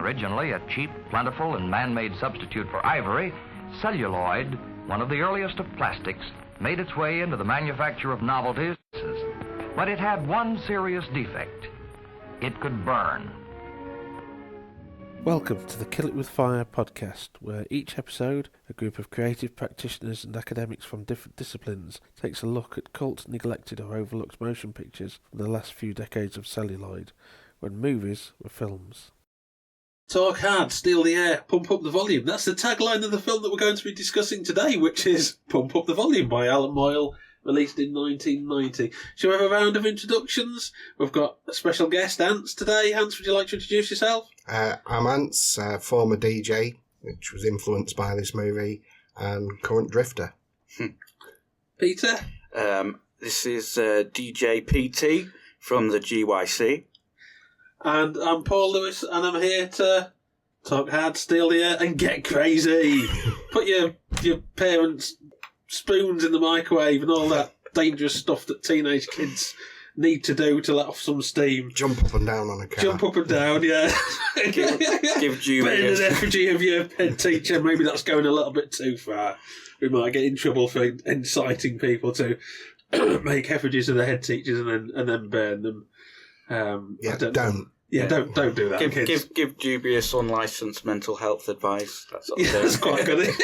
Originally a cheap, plentiful, and man-made substitute for ivory, celluloid, one of the earliest of plastics, made its way into the manufacture of novelties. But it had one serious defect. It could burn. Welcome to the Kill It With Fire podcast, where each episode, a group of creative practitioners and academics from different disciplines takes a look at cult, neglected or overlooked motion pictures from the last few decades of celluloid, when movies were films. Talk hard, steal the air, pump up the volume. That's the tagline of the film that we're going to be discussing today, which is Pump Up the Volume by Allan Moyle, released in 1990. Shall we have a round of introductions? We've got a special guest, Ants, today. Ants, would you like to introduce yourself? I'm Ants, former DJ, which was influenced by this movie, and current drifter. Peter? This is DJ PT from the GYC. And I'm Paul Lewis, and I'm here to talk hard, steal the air, and get crazy. Put your parents' spoons in the microwave and all that dangerous stuff that teenage kids need to do to let off some steam. Jump up and down on a car. Jump up and down, yeah. Give dubious. Burn an effigy of your head teacher. Maybe that's going a little bit too far. We might get in trouble for inciting people to make effigies of the head teachers and then burn them. Don't do that. Give dubious, unlicensed mental health advice. That's that's quite good.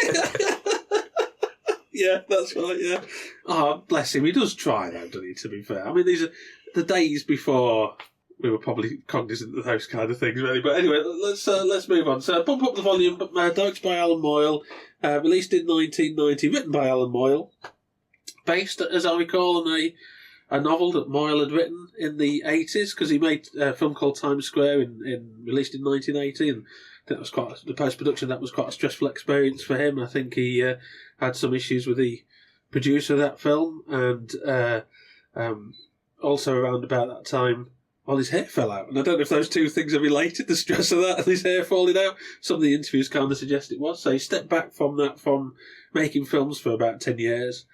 Yeah, that's right, yeah. Oh, bless him. He does try, though, doesn't he, to be fair? I mean, these are the days before we were probably cognizant of those kind of things, really. But anyway, let's move on. So, Pump Up the Volume, directed by Allan Moyle, released in 1990, written by Allan Moyle, based, as I recall, on a novel that Moyle had written in the 80s, because he made a film called Times Square, released in 1980, and I think that was the post-production, that was quite a stressful experience for him. I think he had some issues with the producer of that film, and also around about that time, his hair fell out. And I don't know if those two things are related, the stress of that and his hair falling out. Some of the interviews kind of suggest it was. So he stepped back from making films for about 10 years.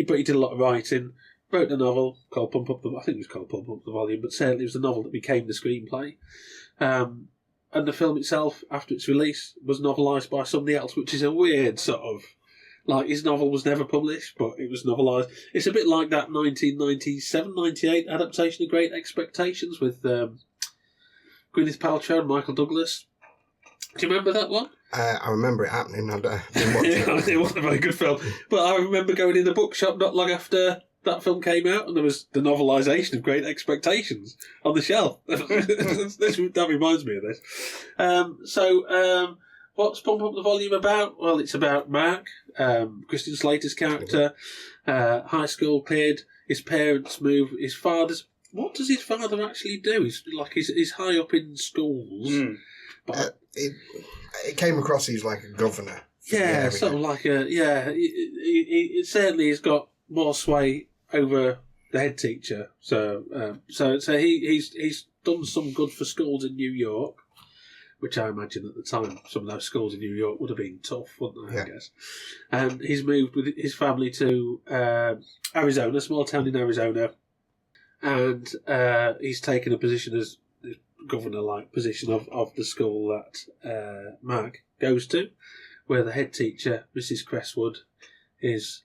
But he did a lot of writing, wrote a novel called Pump Up the Volume, but certainly it was the novel that became the screenplay. And the film itself, after its release, was novelised by somebody else, which is a weird sort of... Like, his novel was never published, but it was novelised. It's a bit like that 1997-98 adaptation of Great Expectations with Gwyneth Paltrow and Michael Douglas. Do you remember that one? I remember it happening. I didn't watch it. It wasn't a very good film. But I remember going in the bookshop not long after that film came out, and there was the novelisation of Great Expectations on the shelf. That reminds me of this. What's Pump Up the Volume about? Well, it's about Mark, Christian Slater's character, high school kid. His parents move. His father's... What does his father actually do? He's high up in schools. But it came across he's like a governor. Yeah, sort of like a... Yeah, it certainly has got more sway over the head teacher. So he's done some good for schools in New York, which I imagine at the time some of those schools in New York would have been tough, wouldn't they, I guess. And he's moved with his family to Arizona, a small town in Arizona, and he's taken a position as the governor-like position of the school that Mark goes to, where the head teacher, Mrs. Cresswood, is,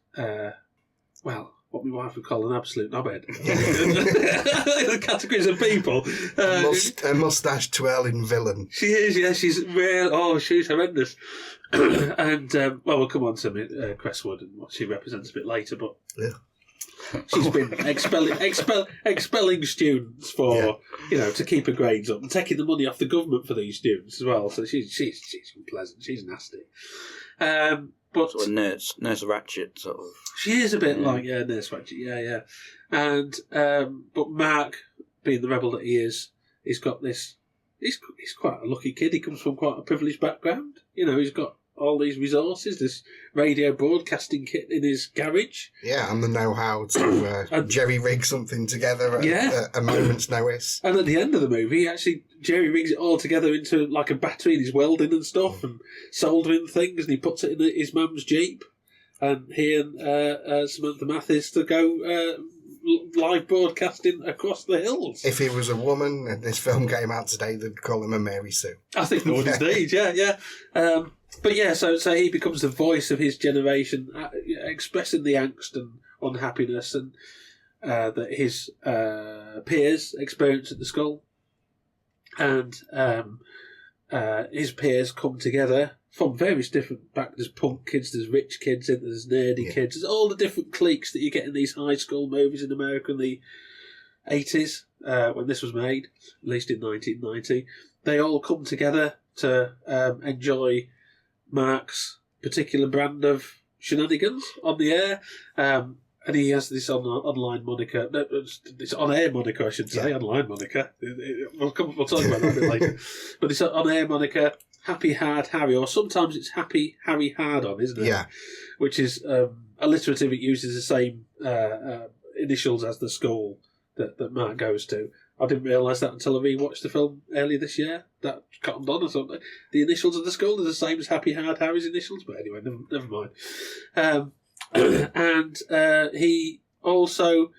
what my wife would call an absolute knobhead. The categories of people. A moustache twirling villain. She is, yeah. She's real. Oh, she's horrendous. And we'll come on to Cresswood and what she represents a bit later. But she's been expelling students for to keep her grades up and taking the money off the government for these students as well. So she's unpleasant. She's nasty. But sort of Nurse Ratched sort of. She is a bit like Nurse Ratched, yeah. And but Mark, being the rebel that he is, he's got this. He's quite a lucky kid. He comes from quite a privileged background. He's got all these resources, this radio broadcasting kit in his garage. Yeah, and the know-how to jerry-rig something together at a moment's notice. And at the end of the movie, he actually jerry-rigs it all together into like a battery, and he's welding and stuff and soldering things, and he puts it in his mum's Jeep. And he and Samantha Mathis to go live broadcasting across the hills. If he was a woman and this film came out today, they'd call him a Mary Sue. I think they would indeed, yeah. But yeah, so he becomes the voice of his generation, expressing the angst and unhappiness and that his peers experience at the school. And his peers come together from various different backgrounds. There's punk kids, there's rich kids, there's nerdy kids. There's all the different cliques that you get in these high school movies in America in the 80s, when this was made, at least in 1990. They all come together to enjoy Mark's particular brand of shenanigans on the air. And he has this online moniker, this on-air moniker, I should say, online moniker. We'll talk about that a bit later. But this on-air moniker, Happy Hard Harry, or sometimes it's Happy Harry Hard-On, isn't it? Yeah. Which is alliterative. It uses the same initials as the school that Mark goes to. I didn't realise that until I rewatched the film earlier this year. That cottoned on or something. The initials of the school are the same as Happy Hard Harry's initials, but anyway, never mind. And he also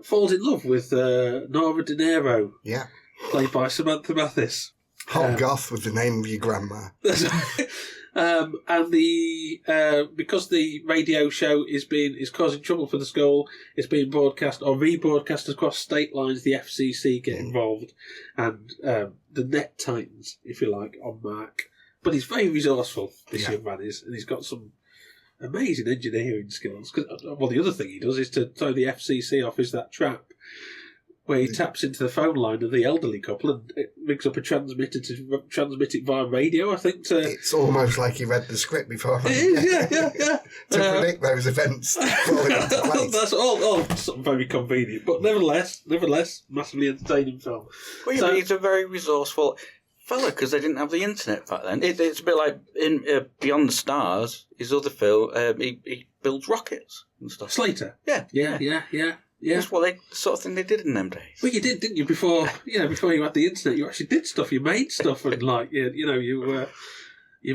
falls in love with Nora De Niro, played by Samantha Mathis. Hot goth with the name of your grandma. And because the radio show is causing trouble for the school, it's being broadcast or rebroadcast across state lines. The FCC get involved, and the net tightens, if you like, on Mark. But he's very resourceful. This young man is, and he's got some amazing engineering skills. Well, the other thing he does is to throw the FCC off is that trap where he taps into the phone line of the elderly couple and it rigs up a transmitter to transmit it via radio, I think. It's almost like he read the script before. It is, yeah. To predict those events falling into place. That's all sort of very convenient. But nevertheless, massively entertaining film. Well, he's a very resourceful fella because they didn't have the internet back then. It's a bit like in Beyond the Stars, his other film, he builds rockets and stuff. Slater? Yeah. That's what the sort of thing they did in them days. Well, you did, didn't you? Before you had the internet, you actually did stuff. You made stuff, and you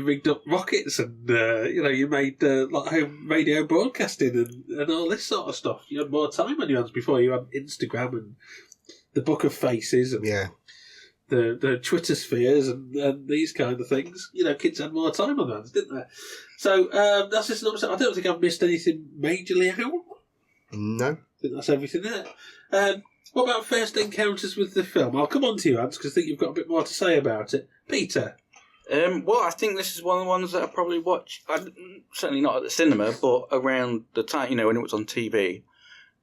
rigged up rockets, and you made like home radio broadcasting and all this sort of stuff. You had more time on your hands before you had Instagram and the Book of Faces, and the Twitter spheres and these kind of things. Kids had more time on their hands, didn't they? So that's just an upset. I don't think I've missed anything majorly out. No. I think that's everything there. What about first encounters with the film? I'll come on to you, Ants, because I think you've got a bit more to say about it. Peter? Well, I think this is one of the ones that I probably watched, certainly not at the cinema, but around the time, when it was on TV,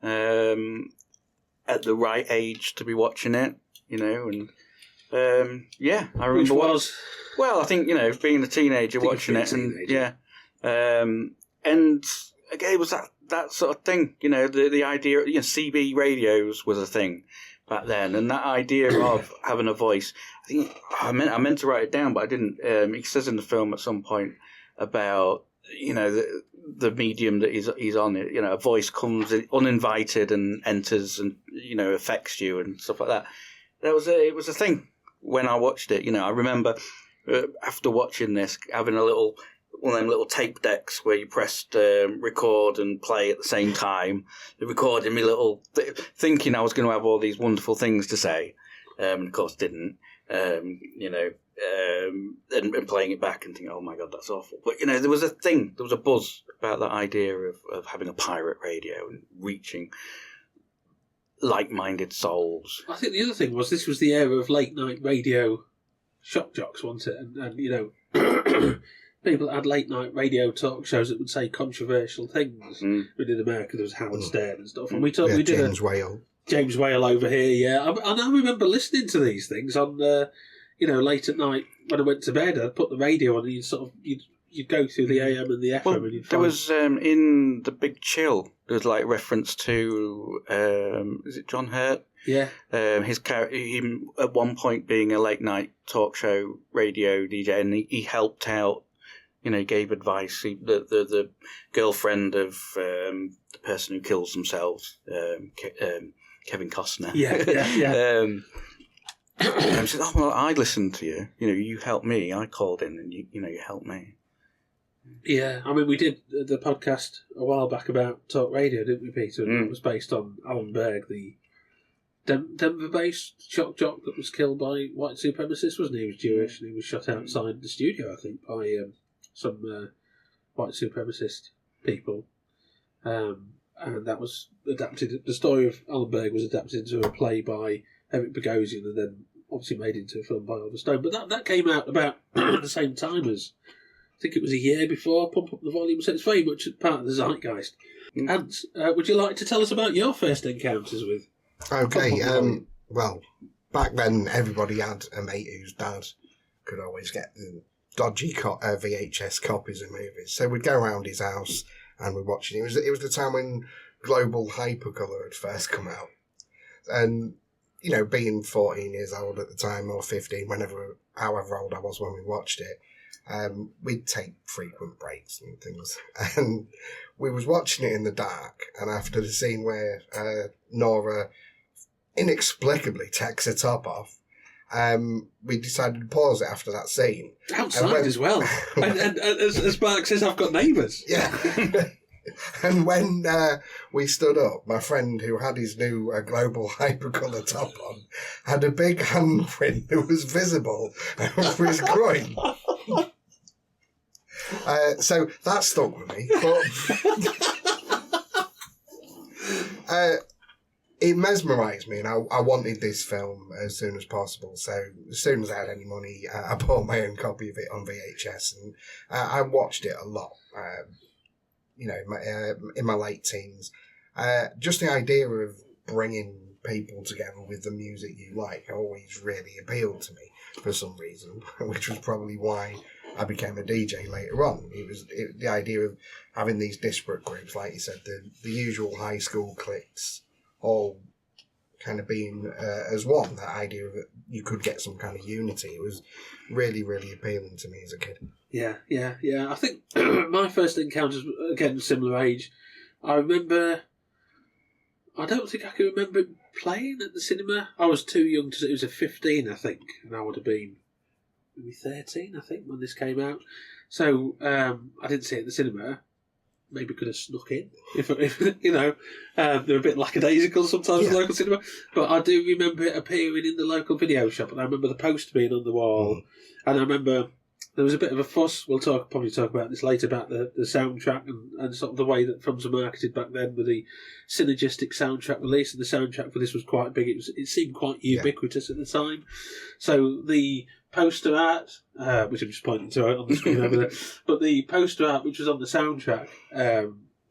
at the right age to be watching it, and I remember. Which was? Well, I think, being a teenager watching it, and again, it was that sort of thing, the idea, CB radios was a thing back then, and that idea of having a voice. I think I meant to write it down, but I didn't. It says in the film at some point about the medium that he's on. It, a voice comes uninvited and enters and affects you and stuff like that. It was a thing when I watched it. I remember after watching this having one of them little tape decks where you pressed record and play at the same time. It recorded me thinking I was going to have all these wonderful things to say, and of course didn't. And playing it back and thinking, oh my God, that's awful. But there was a buzz about that idea of having a pirate radio and reaching like-minded souls. I think the other thing was this was the era of late night radio shock jocks, wasn't it? And people that had late night radio talk shows that would say controversial things. In America, there was Howard Stern and stuff. And we did James Whale over here, yeah. And I remember listening to these things on, late at night when I went to bed. I'd put the radio on and you'd go through the AM and the FM. Well, and you'd there was, in The Big Chill, there was reference to, is it John Hurt? Yeah. His character, him at one point being a late night talk show radio DJ, and he helped out. Gave advice. The girlfriend of the person who kills themselves, Kevin Costner. Yeah. Said, "Oh well, I listened to you. You helped me. I called in, and you helped me." Yeah, I mean, we did the podcast a while back about talk radio, didn't we, Peter? And it was based on Allan Berg, the Denver-based shock jock that was killed by white supremacists, wasn't he? He was Jewish and he was shot outside the studio, I think, by some white supremacist people. And that was adapted. The story of Allan Berg was adapted into a play by Eric Bogosian and then obviously made into a film by Oliver Stone. But that came out about the same time as, I think it was a year before Pump Up the Volume, so it's very much part of the zeitgeist. And would you like to tell us about your first encounters with Okay, well, back then everybody had a mate whose dad could always get the dodgy VHS copies of movies. So we'd go around his house and we'd watch it. It was the time when Global Hypercolour had first come out. And, you know, being 14 years old at the time, or 15, however old I was when we watched it, we'd take frequent breaks and things. And we was watching it in the dark, and after the scene where Nora inexplicably takes her top off, we decided to pause it after that scene. Outside as well. and as Mark says, I've got neighbours. Yeah. And when we stood up, my friend who had his new Global Hypercolour top on had a big handprint that was visible over his groin. So that stuck with me. But it mesmerised me, and I wanted this film as soon as possible. So as soon as I had any money, I bought my own copy of it on VHS, and I watched it a lot. You know, in my late teens, just the idea of bringing people together with the music you like always really appealed to me for some reason, which was probably why I became a DJ later on. The idea of having these disparate groups, like you said, the usual high school cliques, all kind of being as one. That idea of you could get some kind of unity. It was really, really appealing to me as a kid. Yeah. I think my first encounters, again, similar age. I remember, I don't think I can remember it playing at the cinema. I was too young to, it was a 15, I think, and I would have been maybe 13, I think, when this came out. So I didn't see it at the cinema. Maybe could have snuck in, if you know, they're a bit lackadaisical sometimes in local cinema. But I do remember it appearing in the local video shop, and I remember the poster being on the wall, and I remember there was a bit of a fuss. We'll probably talk about this later, about the soundtrack and sort of the way that films were marketed back then with the synergistic soundtrack release, and the soundtrack for this was quite big. It seemed quite ubiquitous at the time. So the poster art, which I'm just pointing to on the screen over there, but the poster art which was on the soundtrack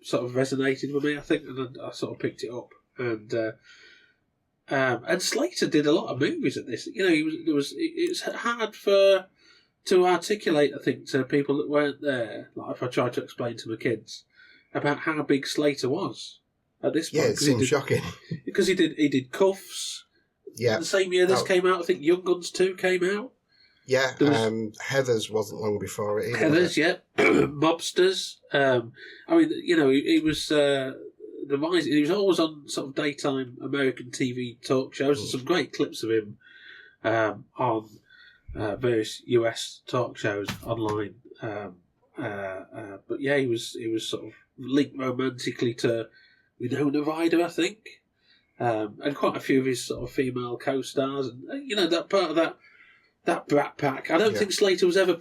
sort of resonated with me, I think, and I sort of picked it up. And Slater did a lot of movies at this. You know, it's hard to articulate, I think, to people that weren't there. Like if I tried to explain to my kids about how big Slater was at this point. Yeah, it seems shocking. Because he did Cuffs. Yeah. The same year this came out, I think Young Guns 2 came out. Yeah, Heathers wasn't long before it either. Heathers, yeah. Mobsters. I mean, you know, he was the rise. He was always on sort of daytime American TV talk shows. There's some great clips of him on various US talk shows online. But yeah, he was sort of linked romantically to Winona Ryder, I think, and quite a few of his sort of female co-stars, and you know, that part of that Brat Pack. I don't think Slater was ever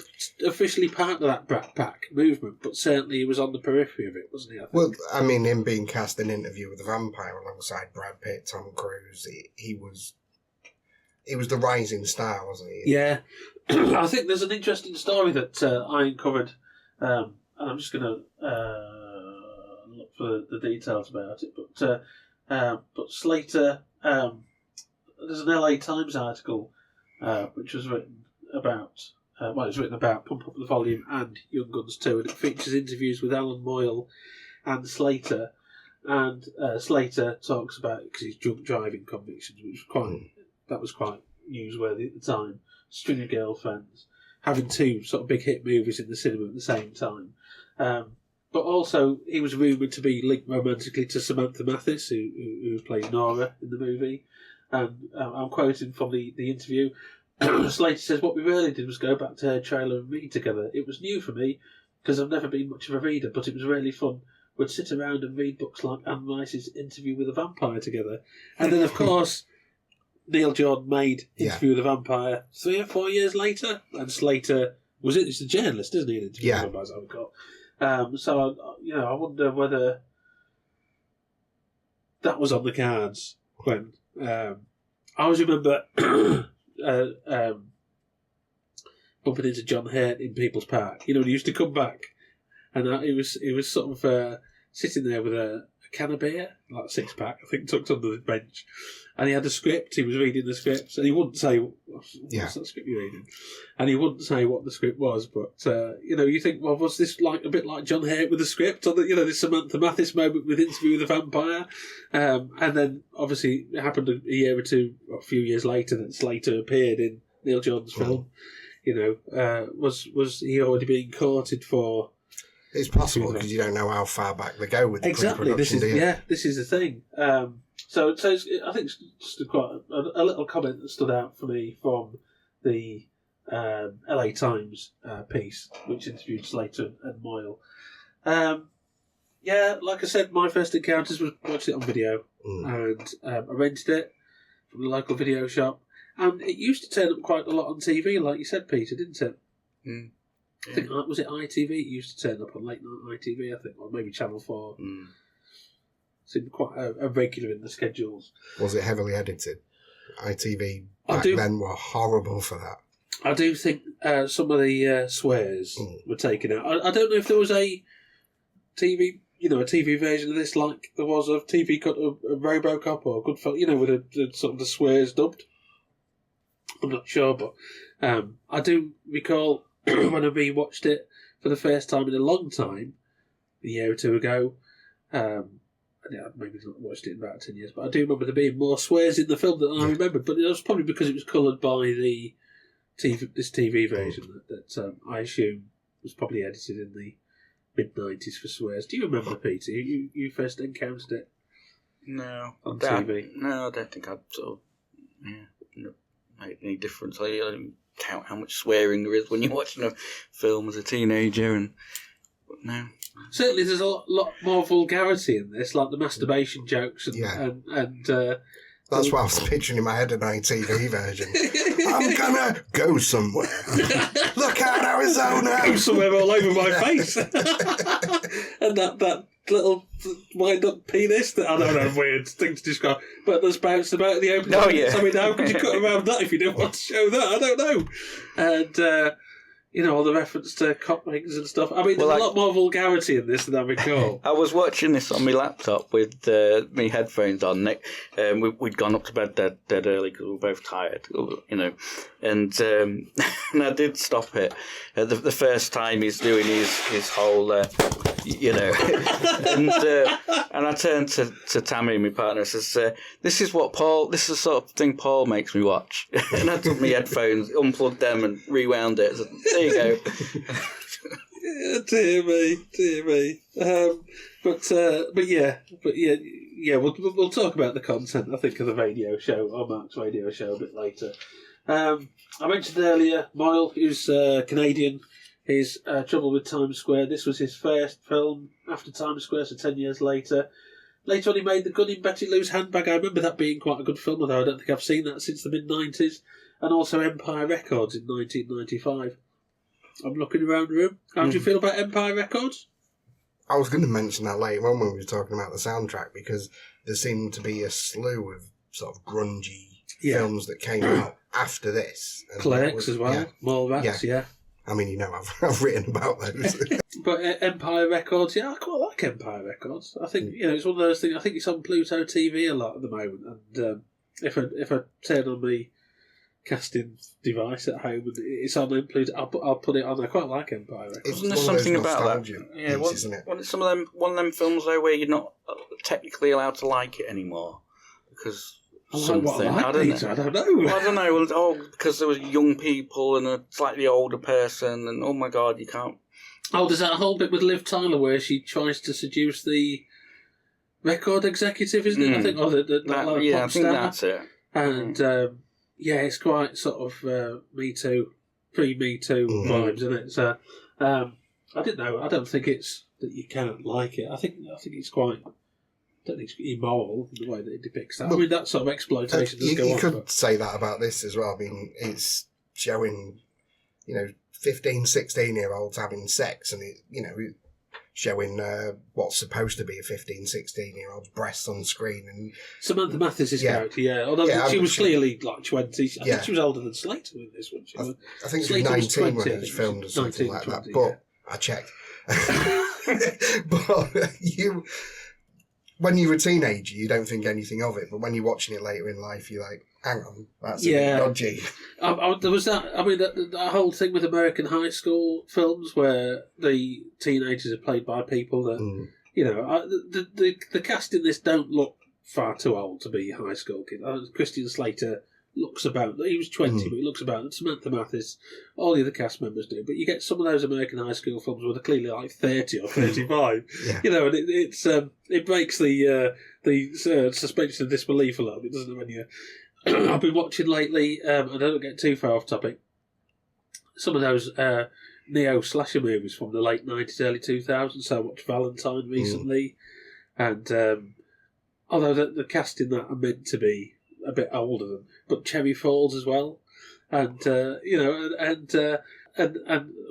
officially part of that Brat Pack movement, but certainly he was on the periphery of it, wasn't he? I think. Well, I mean, him being cast in Interview with the Vampire alongside Brad Pitt, Tom Cruise, he was the rising star, wasn't he? Yeah. I think there's an interesting story that I uncovered, and I'm just going to look for the details about it, but Slater, there's an LA Times article which was written about, it was written about Pump Up the Volume and Young Guns 2, and it features interviews with Allan Moyle and Slater, and Slater talks about, because he's drunk driving convictions, which was quite newsworthy at the time, string of girlfriends, having two sort of big hit movies in the cinema at the same time. But also, he was rumoured to be linked romantically to Samantha Mathis, who played Nora in the movie. And I'm quoting from the interview. Slater says, "What we really did was go back to her trailer and me together. It was new for me. because I've never been much of a reader, but it was really fun. We'd sit around and read books like Anne Rice's Interview with a Vampire together. And then, of course, Neil Jordan made Interview with a Vampire 3 or 4 years later. And Slater was it? It's a journalist, isn't he? An Interview with a Vampire, as I recall. So, I wonder whether that was on the cards when... I always remember bumping into John Hurt in People's Park. He used to come back. And he was sort of sitting there with a can of beer, like a 6-pack, I think, tucked under the bench. And he had a script. He was reading the script, and he wouldn't say, "What's that script you're reading?" And he wouldn't say what the script was. But you think, well, was this like a bit like John Hurt with the script, or this Samantha Mathis moment with Interview with a Vampire? And then obviously it happened a year or two, or a few years later, that Slater appeared in Neil Jordan's film. Was he already being courted for? It's possible because you don't know how far back they go with the pre-production. This is the thing. So I think it's just quite a little comment that stood out for me from the LA Times piece, which interviewed Slater and Moyle. Like I said, my first encounters was watching it on video, and I rented it from the local video shop, and it used to turn up quite a lot on TV, like you said, Peter, didn't it? Mm. I think, was it ITV? It used to turn up on late night ITV, I think, or maybe Channel 4. Seemed quite a regular in the schedules. Was it heavily edited? ITV back then were horrible for that. I do think some of the swears were taken out. I don't know if there was a TV, a TV version of this like there was a TV cut of RoboCop or Goodfellas, with the sort of the swears dubbed. I'm not sure, but I do recall when I rewatched it for the first time in a long time, a year or two ago. I'd maybe not watched it in about 10 years, but I do remember there being more swears in the film than I remembered. But it was probably because it was coloured by this TV version that I assume was probably edited in the mid-90s for swears. Do you remember, Peter? You first encountered it? No. On TV? No, I don't think I'd sort of made any difference. I don't count how much swearing there is when you're watching a film as a teenager, and no. Certainly, there's a lot more vulgarity in this, like the masturbation jokes and that's what I was picturing in my head, an ITV version. I'm gonna go somewhere. Look out, Arizona! Go somewhere all over my face. And that little wind-up penis that I don't know, weird thing to describe, but that's bounced about in the open. Oh, yeah. I mean, how could you cut around that if you didn't want to show that? I don't know. And all the reference to cock rings and stuff. I mean, there's a lot more vulgarity in this than I recall. I was watching this on my laptop with my headphones on, Nick. We'd gone up to bed dead early because we were both tired, and I did stop it the first time he's doing his whole, and I turned to Tammy, my partner, and says, this is the sort of thing Paul makes me watch. And I took my headphones, unplugged them and rewound it. So, there you go. Dear me. We'll talk about the content, I think, of the radio show, or Mark's radio show, a bit later. I mentioned earlier Moyle, who's Canadian, his Trouble with Times Square. This was his first film after Times Square, so 10 years later. Later on, he made The Gun in Betty Lou's Handbag. I remember that being quite a good film, although I don't think I've seen that since the mid-90s. And also Empire Records in 1995. I'm looking around the room. How do you feel about Empire Records? I was going to mention that later on when we were talking about the soundtrack, because there seemed to be a slew of sort of grungy films that came out after this. Clerks as well. Mallrats, yeah. I mean, I've written about those. But Empire Records, I quite like Empire Records. I think, it's one of those things, I think it's on Pluto TV a lot at the moment. And if I turn on the casting device at home and it's on Pluto, I'll put it on. I quite like Empire Records. Isn't there something about that? Yeah, isn't it? One of them films, though, where you're not technically allowed to like it anymore. Because... something. I don't know. I don't know. Because there was young people and a slightly older person, and oh my god, you can't. Oh, there's that whole bit with Liv Tyler where she tries to seduce the record executive, isn't it? I think, I think that's it. And it's quite sort of Me Too, pre-Me Too vibes, isn't it? So I didn't know. I don't think it's that you can't like it. I think it's quite. I don't think it's immoral in the way that it depicts that. I mean, that sort of exploitation does go on. You could say that about this as well. I mean, it's showing, 15, 16-year-olds having sex, and showing what's supposed to be a 15, 16-year-old's breasts on screen. And Samantha Mathis' character, yeah. Although she was clearly like 20. I think she was older than Slater in this one. I think she was 19 when it was filmed or something like that. But I checked. But when you're a teenager, you don't think anything of it. But when you're watching it later in life, you're like, hang on, that's a bit dodgy. There was that. I mean, that whole thing with American high school films where the teenagers are played by people that the cast in this don't look far too old to be high school kids. Christian Slater looks about. He was 20, but he looks about. Samantha Mathis, all the other cast members do. But you get some of those American high school films where they're clearly like 30 or 35. And it breaks the suspension of disbelief a little bit, doesn't it? When you I've been watching lately, I don't get too far off topic, some of those neo-slasher movies from the late 90s, early 2000s. So I watched Valentine recently. And although the cast in that are meant to be a bit older than, but Cherry Falls as well. And,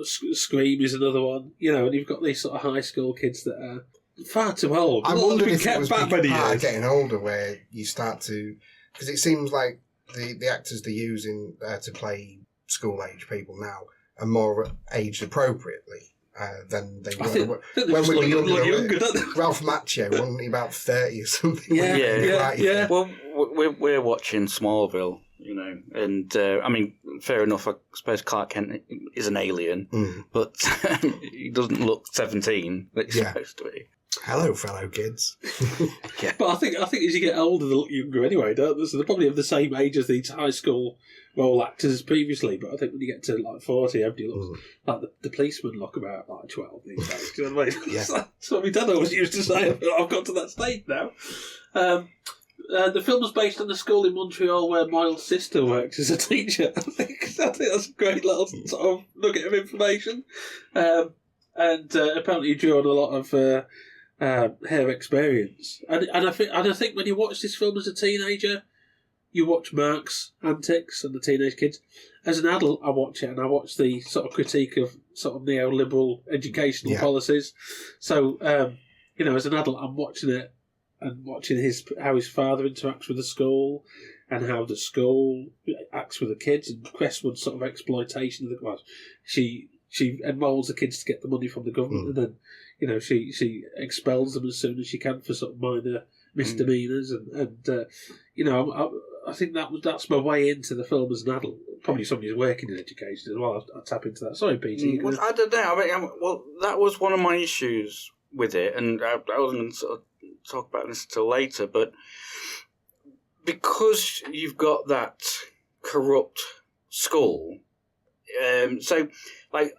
Scream is another one, and you've got these sort of high school kids that are far too old. I wonder if it was part getting older where you start to... Because it seems like the actors they're using to play school-age people now are more aged appropriately than they were. When we were younger, Ralph Macchio, wasn't he about 30 or something? Yeah. Well, we're watching Smallville, and I mean, fair enough, I suppose Clark Kent is an alien, but he doesn't look 17 that he's supposed to be. Hello, fellow kids. But I think as you get older, they look younger anyway, don't they? So they're probably of the same age as these high school role actors previously. But I think when you get to like 40, everybody looks like the policemen look about like 12 these days. Do you know what I mean? That's what my dad always used to say. I've got to that stage now. The film was based on the school in Montreal where Moyle's sister works as a teacher. I think that's a great little sort of nugget of information. And apparently he drew on a lot of her experience, and I think when you watch this film as a teenager, you watch Mark's antics and the teenage kids. As an adult, I watch it and I watch the sort of critique of sort of neoliberal educational policies. So, as an adult, I'm watching it and watching how his father interacts with the school and how the school acts with the kids, and Crestwood's sort of exploitation of she enrolls the kids to get the money from the government, and then she expels them as soon as she can for sort of minor misdemeanors, and I think that's my way into the film as an adult. Probably somebody who's working in education as well. I'll tap into that. Sorry, Peter. Well, I don't know. I mean, that was one of my issues with it, and I wasn't going to sort of talk about this until later, but because you've got that corrupt school. So I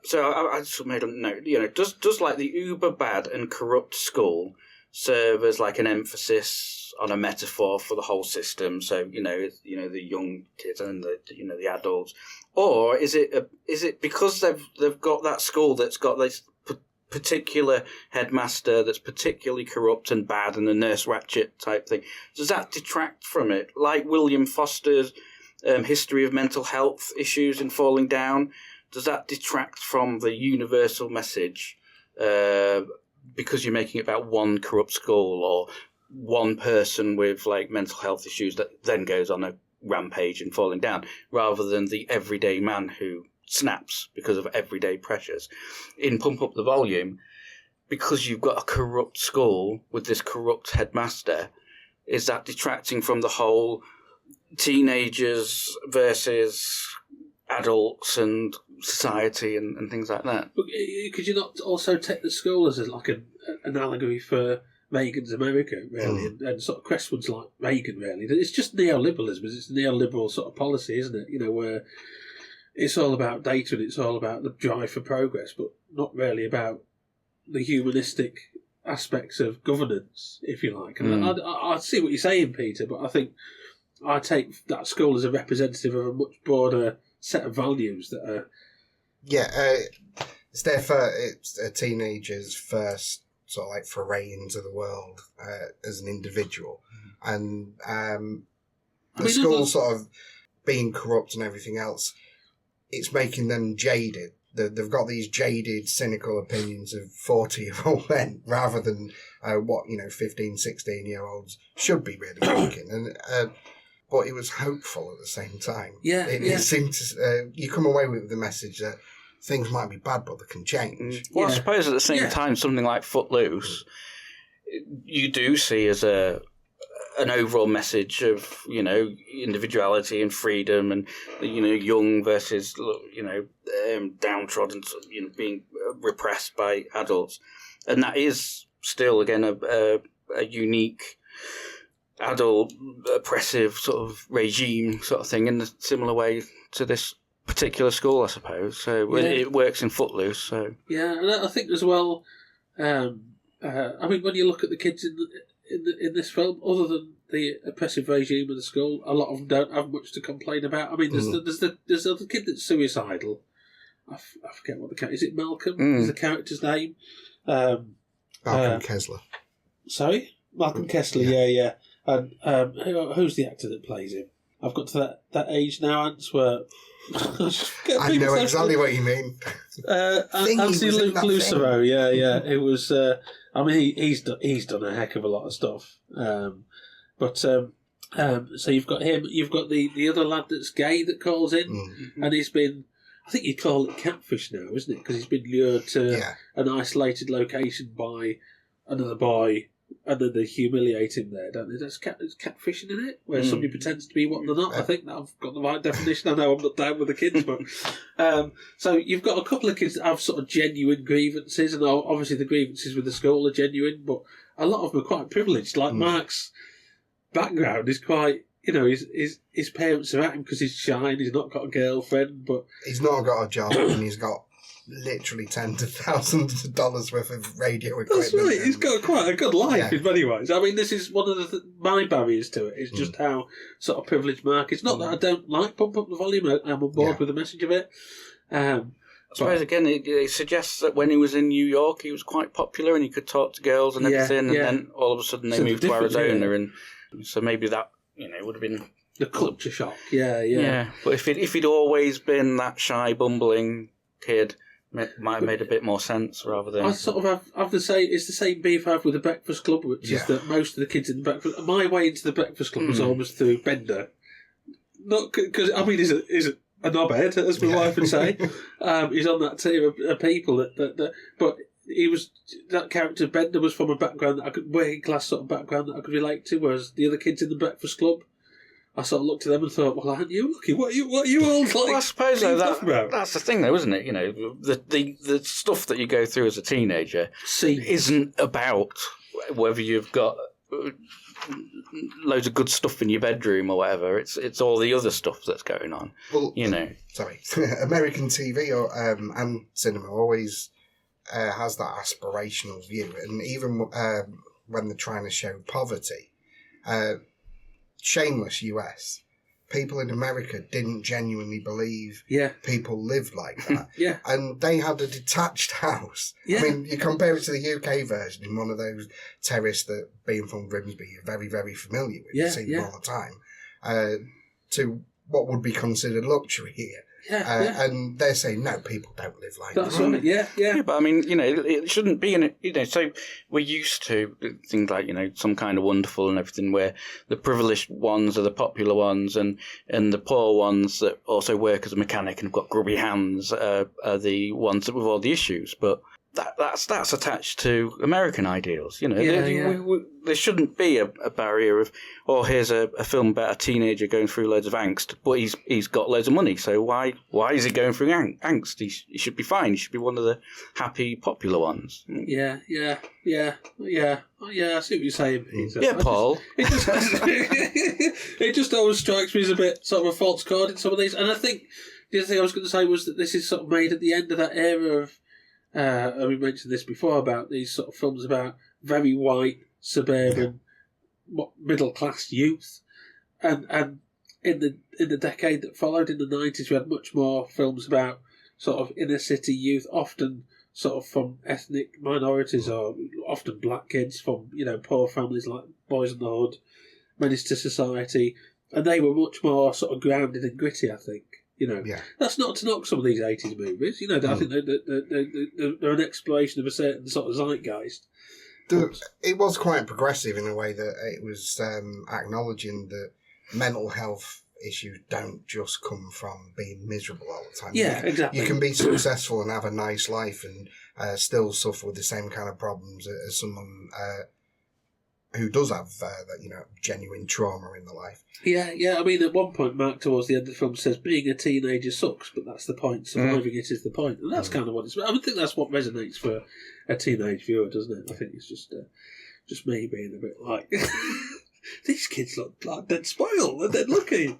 just made a note. Does like the uber bad and corrupt school serve as like an emphasis on a metaphor for the whole system? So the young kids and the adults, or is it because they've got that school that's got this particular headmaster that's particularly corrupt and bad and a Nurse Ratched type thing? Does that detract from it? Like William Foster's history of mental health issues in Falling Down, does that detract from the universal message because you're making it about one corrupt school or one person with like mental health issues that then goes on a rampage in Falling Down, rather than the everyday man who snaps because of everyday pressures? In Pump Up the Volume, because you've got a corrupt school with this corrupt headmaster, is that detracting from the whole teenagers versus adults and society and things like that? But could you not also take the school as like an allegory for Reagan's America, really, and sort of Crestwood's like Reagan, really? It's just neoliberalism. It's a neoliberal sort of policy, isn't it? Where it's all about data and it's all about the drive for progress, but not really about the humanistic aspects of governance, if you like. And I see what you're saying, Peter, but I think I take that school as a representative of a much broader set of values that are... Yeah, it's a teenager's first sort of like foray into the world as an individual, and the school sort of being corrupt and everything else, it's making them jaded. They've got these jaded, cynical opinions of 40-year-old men rather than what 15, 16-year-olds should be really thinking. And but it was hopeful at the same time. Yeah, it seemed to. You come away with the message that things might be bad, but they can change. Well, I suppose at the same time, something like Footloose, you do see as an overall message of individuality and freedom, and young versus downtrodden, being repressed by adults, and that is still again a unique adult oppressive sort of regime sort of thing in a similar way to this particular school, I suppose. So it works in Footloose. So and I think as well. I mean, when you look at the kids in this film, other than the oppressive regime of the school, a lot of them don't have much to complain about. I mean, there's the other kid that's suicidal. I forget what the character is. It Malcolm? Is the character's name? Malcolm Kessler. Sorry, Malcolm Kessler. Yeah. And who's the actor that plays him? I've got to that age now, Ants, where I know exactly what you mean. Anthony Lucero, yeah. It was. I mean, he's done a heck of a lot of stuff. So you've got him. You've got the other lad that's gay that calls in, and he's been. I think you call it catfish now, isn't it? Because he's been lured to an isolated location by another boy. And then they humiliate him there, don't they? There's catfishing in it, where somebody pretends to be what they're not. I think that I've got the right definition. I know I'm not down with the kids, but so you've got a couple of kids that have sort of genuine grievances, and obviously the grievances with the school are genuine, but a lot of them are quite privileged. Like Mark's background is quite, his parents are at him because he's shy and he's not got a girlfriend, but he's not got a job and he's got literally tens of thousands of dollars worth of radio equipment. That's right. He's got quite a good life in many ways. I mean, this is one of my barriers to it. Is just how sort of privileged Mark is. Not that I don't like Pump Up the Volume. I'm on board with the message of it. I suppose again, it suggests that when he was in New York, he was quite popular and he could talk to girls and everything. And then all of a sudden they moved to Arizona, and so maybe that would have been the culture shock. Yeah. But if he'd always been that shy, bumbling kid, might have made a bit more sense rather than. I sort of have the same. It's the same beef I have with the Breakfast Club, which is that most of the kids in the Breakfast. My way into the Breakfast Club was almost through Bender. Not because he's a knobhead, as my wife would say. He's on that tier of people but he was that character Bender was from a background that working class sort of background that I could relate to, whereas the other kids in the Breakfast Club. I sort of looked at them and thought, well, aren't you lucky? What are you all like? Well, I suppose that's the thing, though, isn't it? The stuff that you go through as a teenager isn't about whether you've got loads of good stuff in your bedroom or whatever. It's all the other stuff that's going on. Well, sorry, American TV and cinema always has that aspirational view, and even when they're trying to show poverty. Shameless US. People in America didn't genuinely believe people lived like that. And they had a detached house. I mean, you compare it to the UK version in one of those terraces that, being from Grimsby, you're very, very familiar with. You see them all the time. To what would be considered luxury here. And they're saying, no, people don't live like that. That's right, yeah. But I mean, it shouldn't be in it, so we're used to things like, Some Kind of Wonderful and everything, where the privileged ones are the popular ones and the poor ones that also work as a mechanic and have got grubby hands are the ones with all the issues. But that's attached to American ideals, there shouldn't be a barrier of, here's a film about a teenager going through loads of angst, but he's got loads of money, so why is he going through angst? He should be fine. He should be one of the happy, popular ones. Yeah. I see what you're saying, Peter. Yeah, Paul. It just always strikes me as a bit sort of a false chord in some of these, and I think the other thing I was going to say was that this is sort of made at the end of that era of. We mentioned this before about these sort of films about very white, suburban, middle class youth, and in the decade that followed in the 90s, we had much more films about sort of inner city youth, often sort of from ethnic minorities or often black kids from, poor families like Boys in the Hood, Menace to Society, and they were much more sort of grounded and gritty, I think. That's not to knock some of these 80s movies. I think they're an exploration of a certain sort of zeitgeist. It was quite progressive in a way that it was acknowledging that mental health issues don't just come from being miserable all the time. Yeah, exactly. You can be successful and have a nice life and still suffer with the same kind of problems as someone who does have genuine trauma in their life. Yeah. I mean, at one point, Mark, towards the end of the film, says being a teenager sucks, but that's the point. Surviving it is the point, and that's kind of what it's. I think that's what resonates for a teenage viewer, doesn't it? I think it's just me being a bit like. These kids look like they're spoiled and they're lucky,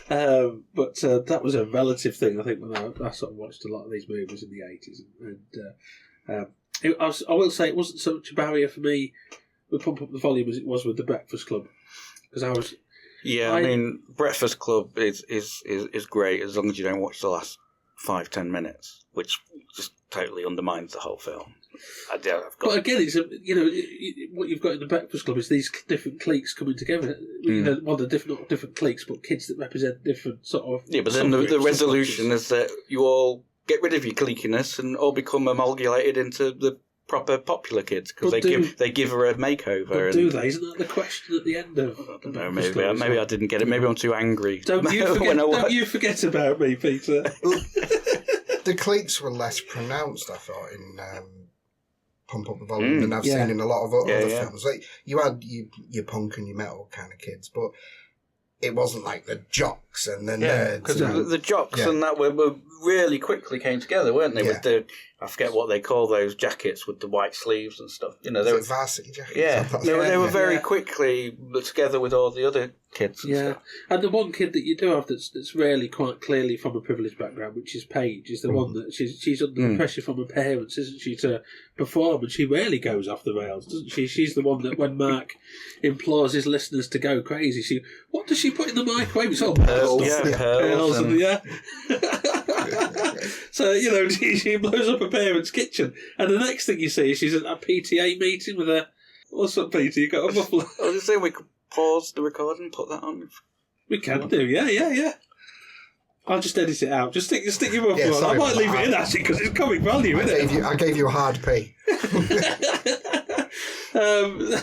But that was a relative thing, I think, when I sort of watched a lot of these movies in the 80s. And I will say it wasn't so much a barrier for me with Pump Up the Volume as it was with The Breakfast Club. Because I was... Yeah, I mean, Breakfast Club is great as long as you don't watch the last 5-10 minutes, which just totally undermines the whole film. But again, it's what you've got in The Breakfast Club is these different cliques coming together. Well, they're different cliques, but kids that represent different sort of... Yeah, but then the resolution is that you all get rid of your cliquiness and all become amalgamated into the proper popular kids because they give her a makeover. But do they? Isn't that the question at the end of? I don't know. Maybe I didn't get it. Maybe I'm too angry. Don't you forget about me, Peter. The cliques were less pronounced, I thought, in Pump Up the Volume than I've seen in a lot of other films. Like you had your punk and your metal kind of kids, but it wasn't like the jocks and the nerds. Because the jocks and that were really quickly came together, weren't they? With the, I forget what they call those jackets with the white sleeves and stuff. They were varsity jackets. Yeah, they were very quickly together with all the other kids. And stuff. And the one kid that you do have that's really quite clearly from a privileged background, which is Paige, is the one that she's under the pressure from her parents, isn't she, to perform, and she rarely goes off the rails, doesn't she? She's the one that when Mark implores his listeners to go crazy, what does she put in the microwave? It's all pearls, pearls and So, she blows up her parents' kitchen, and the next thing you see is she's at a PTA meeting with her. What's up, Peter? You got a muffler? I was just saying we could pause the recording and put that on. We can do, yeah. I'll just edit it out. Just stick your muffler on. I might leave it in, actually, because it's comic value, isn't it? I gave you a hard P.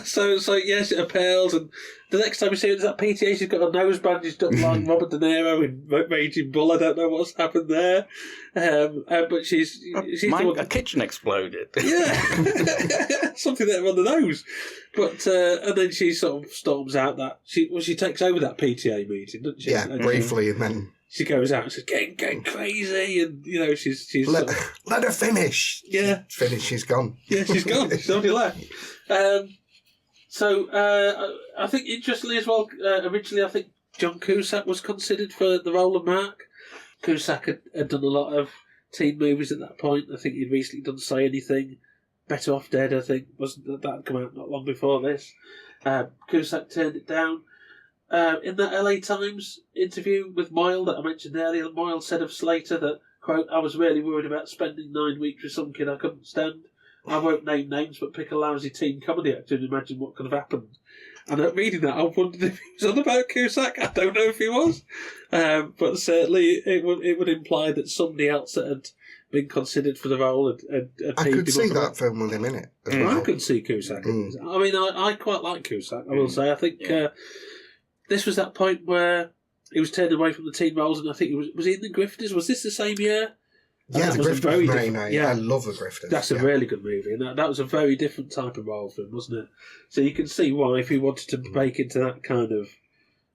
So yes, it appeals, and the next time you see her at PTA, she's got her nose bandaged up like Robert De Niro in Raging Bull. I don't know what's happened there, but she's a kitchen exploded. Yeah, something there on the nose. But and then she sort of storms out that she takes over that PTA meeting, doesn't she? Yeah, briefly, and then. She goes out and says, getting crazy, and, she's... Let her finish. Yeah. Finish, she's gone. Yeah, she's gone. She's already left. So, I think, interestingly as well, originally I think John Cusack was considered for the role of Mark. Cusack had done a lot of teen movies at that point. I think he'd recently done Say Anything. Better Off Dead, I think. That had come out not long before this. Cusack turned it down. In that LA Times interview with Moyle that I mentioned earlier, Moyle said of Slater that, quote, I was really worried about spending 9 weeks with some kid I couldn't stand. I won't name names, but pick a lousy teen comedy actor and imagine what could have happened. And reading that, I wondered if he was on about Cusack. I don't know if he was. But certainly it would imply that somebody else that had been considered for the role had I could see that film with him in it. I could see Cusack. I mean, I quite like Cusack, I will say. I think... this was that point where he was turned away from the teen roles, and I think was he in The Grifters? Was this the same year? Yeah, The Grifters was very nice. Yeah, I love The Grifters. That's a really good movie, and that was a very different type of role for him, wasn't it? So you can see why, if he wanted to break into that kind of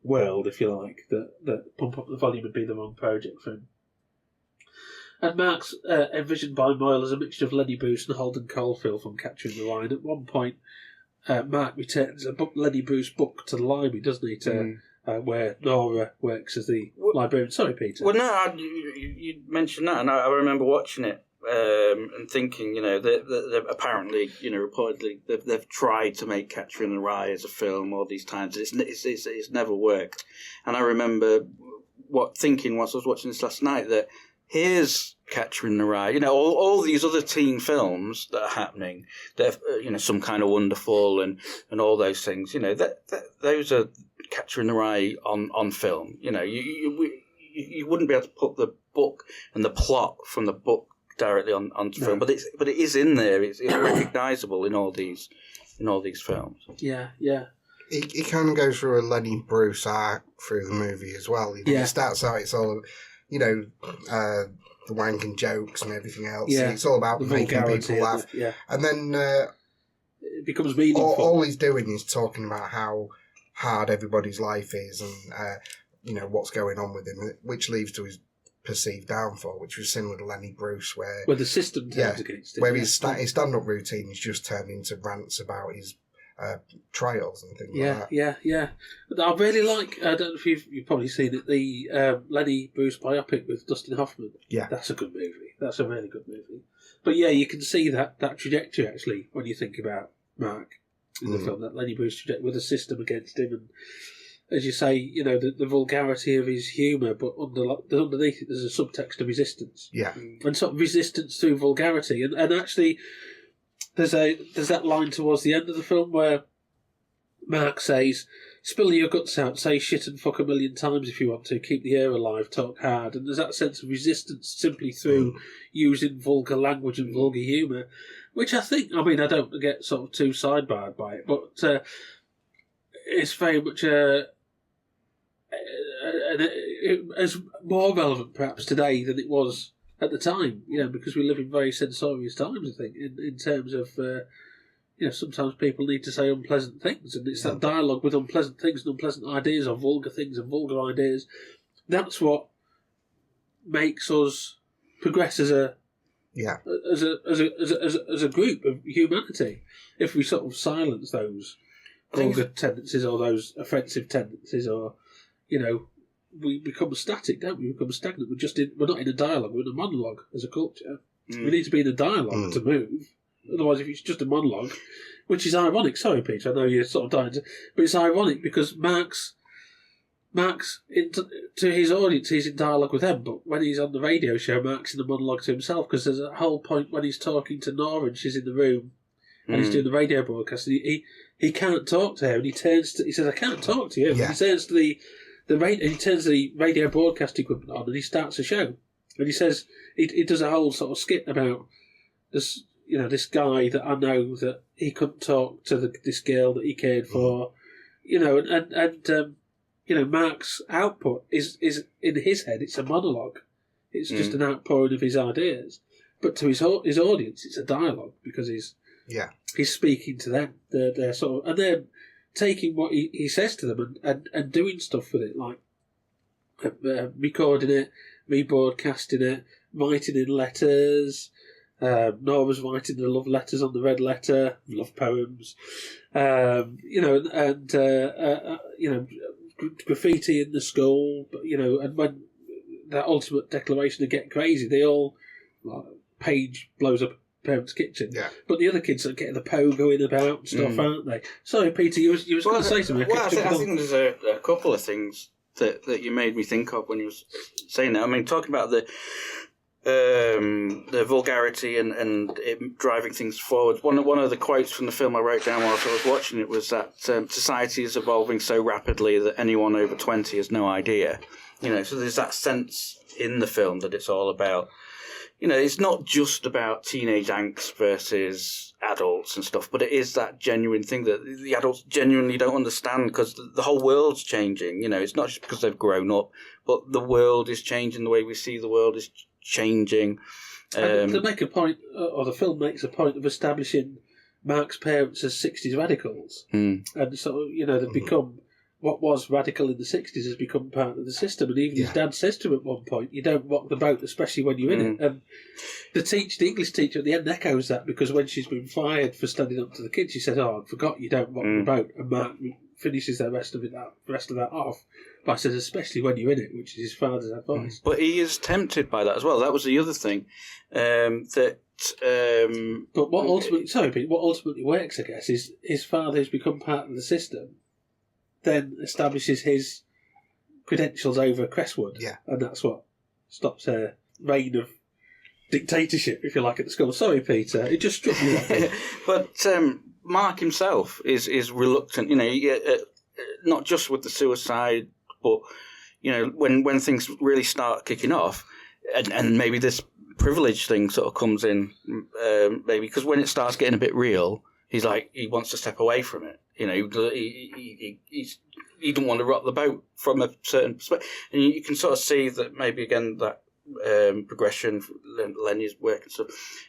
world, if you like, that Pump Up the Volume would be the wrong project for him. And Mark's envisioned by Moyle as a mixture of Lenny Bruce and Holden Caulfield from Catching the Lion. At one point, Mark returns a Lenny Bruce book to the library, doesn't he, where Nora works as the librarian. Sorry, Peter. Well, no, you mentioned that, and I remember watching it and thinking, they're apparently, reportedly, they've tried to make Catcher in the Rye as a film all these times. It's never worked. And I remember thinking, whilst I was watching this last night, that here's Catcher in the Rye. You know, all these other teen films that are happening. They're, you know, Some Kind of Wonderful and all those things. You know, those are Catcher in the Rye on film. You know, you wouldn't be able to put the book and the plot from the book directly onto film, but it is in there. It's recognisable in all these films. Yeah. He kind of goes through a Lenny Bruce arc through the movie as well. You know, It starts out, it's all, you know, the wanking jokes and everything else. Yeah. It's all about The making vulgarity people laugh. and then it becomes meaningful. all he's doing is talking about how hard everybody's life is and, you know, what's going on with him, which leads to his perceived downfall, which was similar to Lenny Bruce, where the system turns against him. Where his stand-up routine is just turned into rants about his trials and things like that. Yeah. I really like, I don't know if you've probably seen it, the Lenny Bruce biopic with Dustin Hoffman. Yeah. That's a good movie. That's a really good movie. But yeah, you can see that trajectory actually when you think about Mark in the film, that Lenny Bruce trajectory with the system against him, and as you say, you know, the vulgarity of his humour, but underneath it there's a subtext of resistance. Yeah. And sort of resistance through vulgarity. And actually there's that line towards the end of the film where Mark says, "Spill your guts out, say shit and fuck a million times if you want to, keep the air alive, talk hard." And there's that sense of resistance simply through using vulgar language and vulgar humour, which I think, I mean, I don't get sort of too sidebarred by it, but it's very much as more relevant perhaps today than it was at the time, you know, because we live in very censorious times, I think, in terms of, you know, sometimes people need to say unpleasant things, and it's that dialogue with unpleasant things and unpleasant ideas, or vulgar things and vulgar ideas. That's what makes us progress as a group of humanity. If we sort of silence those vulgar tendencies or those offensive tendencies, or, you know, we become static, don't we? We become stagnant. We're not in a dialogue. We're in a monologue as a culture. We need to be in a dialogue to move. Otherwise, if it's just a monologue, which is ironic. Sorry, Peter, I know you're sort of dying but it's ironic because Mark's to his audience, he's in dialogue with them. But when he's on the radio show, Mark's in a monologue to himself, because there's a whole point when he's talking to Nora and she's in the room and he's doing the radio broadcast. And he can't talk to her, and he says, "I can't talk to you." Yeah. He turns to the radio broadcast equipment on, and he starts a show. And he says he does a whole sort of skit about this, you know, this guy that I know that he couldn't talk to this girl that he cared for, you know, and you know, Mark's output is in his head. It's a monologue. It's just an outpouring of his ideas. But to his audience, it's a dialogue, because he's speaking to them. They're sort of, and they're taking what he says to them and doing stuff with it, like recording it, rebroadcasting it, writing in letters. Nora's writing the love letters on the red letter, love poems. You know, and you know, graffiti in the school. But, you know, and when that ultimate declaration of get crazy, they all, like, Paige blows up parents' kitchen. Yeah. But the other kids are getting the pogo in about and stuff, aren't they? Sorry, Peter, you was going to say something. Well, I think there's a couple of things that you made me think of when you was saying that. I mean, talking about the vulgarity and it driving things forward. One of the quotes from the film I wrote down whilst I was watching it was that society is evolving so rapidly that anyone over 20 has no idea. You know, so there's that sense in the film that it's all about, you know, it's not just about teenage angst versus adults and stuff, but it is that genuine thing that the adults genuinely don't understand, because the whole world's changing. You know, it's not just because they've grown up, but the world is changing. The way we see the world is changing. To make a point, or the film makes a point of establishing Mark's parents as 60s radicals. And so, you know, they've become, what was radical in the 60s has become part of the system. And even his dad says to him at one point, "You don't rock the boat, especially when you're in it." And the English teacher at the end echoes that, because when she's been fired for standing up to the kids, she says, "Oh, I forgot you don't rock the boat." And Mark finishes the rest of that off by saying, "Especially when you're in it," which is his father's advice. But he is tempted by that as well. That was the other thing. But what ultimately works, I guess, is his father has become part of the system, then establishes his credentials over Crestwood, and that's what stops her reign of dictatorship, if you like, at the school. Sorry, Peter, it just struck me that way. But Mark himself is reluctant, not just with the suicide, but, when things really start kicking off, and maybe this privilege thing sort of comes in, maybe, because when it starts getting a bit real, he's like, he wants to step away from it. He don't want to rock the boat from a certain perspective. And you can sort of see that maybe, again, that progression, Lenny's work and stuff.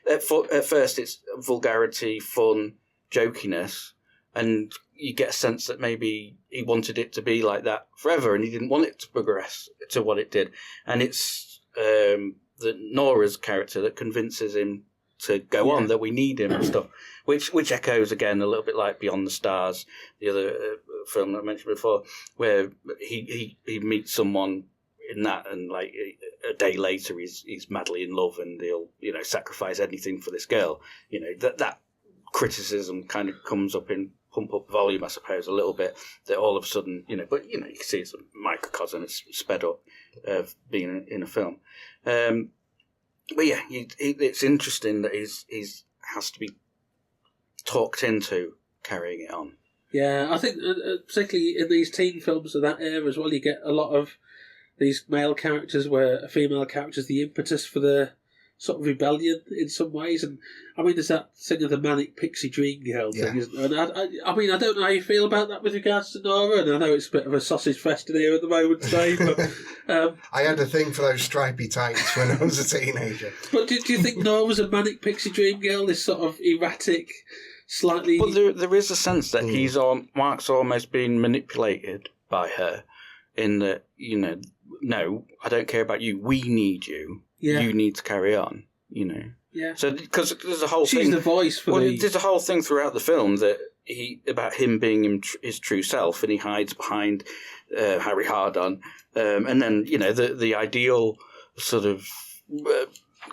At first, it's vulgarity, fun, jokiness, and you get a sense that maybe he wanted it to be like that forever, and he didn't want it to progress to what it did. And it's Nora's character that convinces him to go on, that we need him and stuff, which echoes again a little bit like Beyond the Stars, the other film that I mentioned before, where he meets someone in that, and like a day later he's madly in love, and he'll sacrifice anything for this girl. That criticism kind of comes up in Pump Up the Volume, I suppose, a little bit, that all of a sudden, but you can see it's a microcosm, it's sped up being in a film. But yeah, it's interesting that he's has to be talked into carrying it on. Yeah, I think particularly in these teen films of that era as well, you get a lot of these male characters where a female character is the impetus for the sort of rebellion in some ways. And I mean, there's that thing of the manic pixie dream girl thing, isn't there? And I mean, I don't know how you feel about that with regards to Nora, and I know it's a bit of a sausage fest in here at the moment today, but I had a thing for those stripy tights when I was a teenager. But do you think Nora's a manic pixie dream girl, this sort of erratic, slightly... But there is a sense that Mark's almost being manipulated by her, in that, no, I don't care about you, we need you. Yeah. You need to carry on, Yeah. So, because there's a whole thing... She's the voice for there's a whole thing throughout the film that about him being his true self, and he hides behind Harry Hardon. And then, the ideal sort of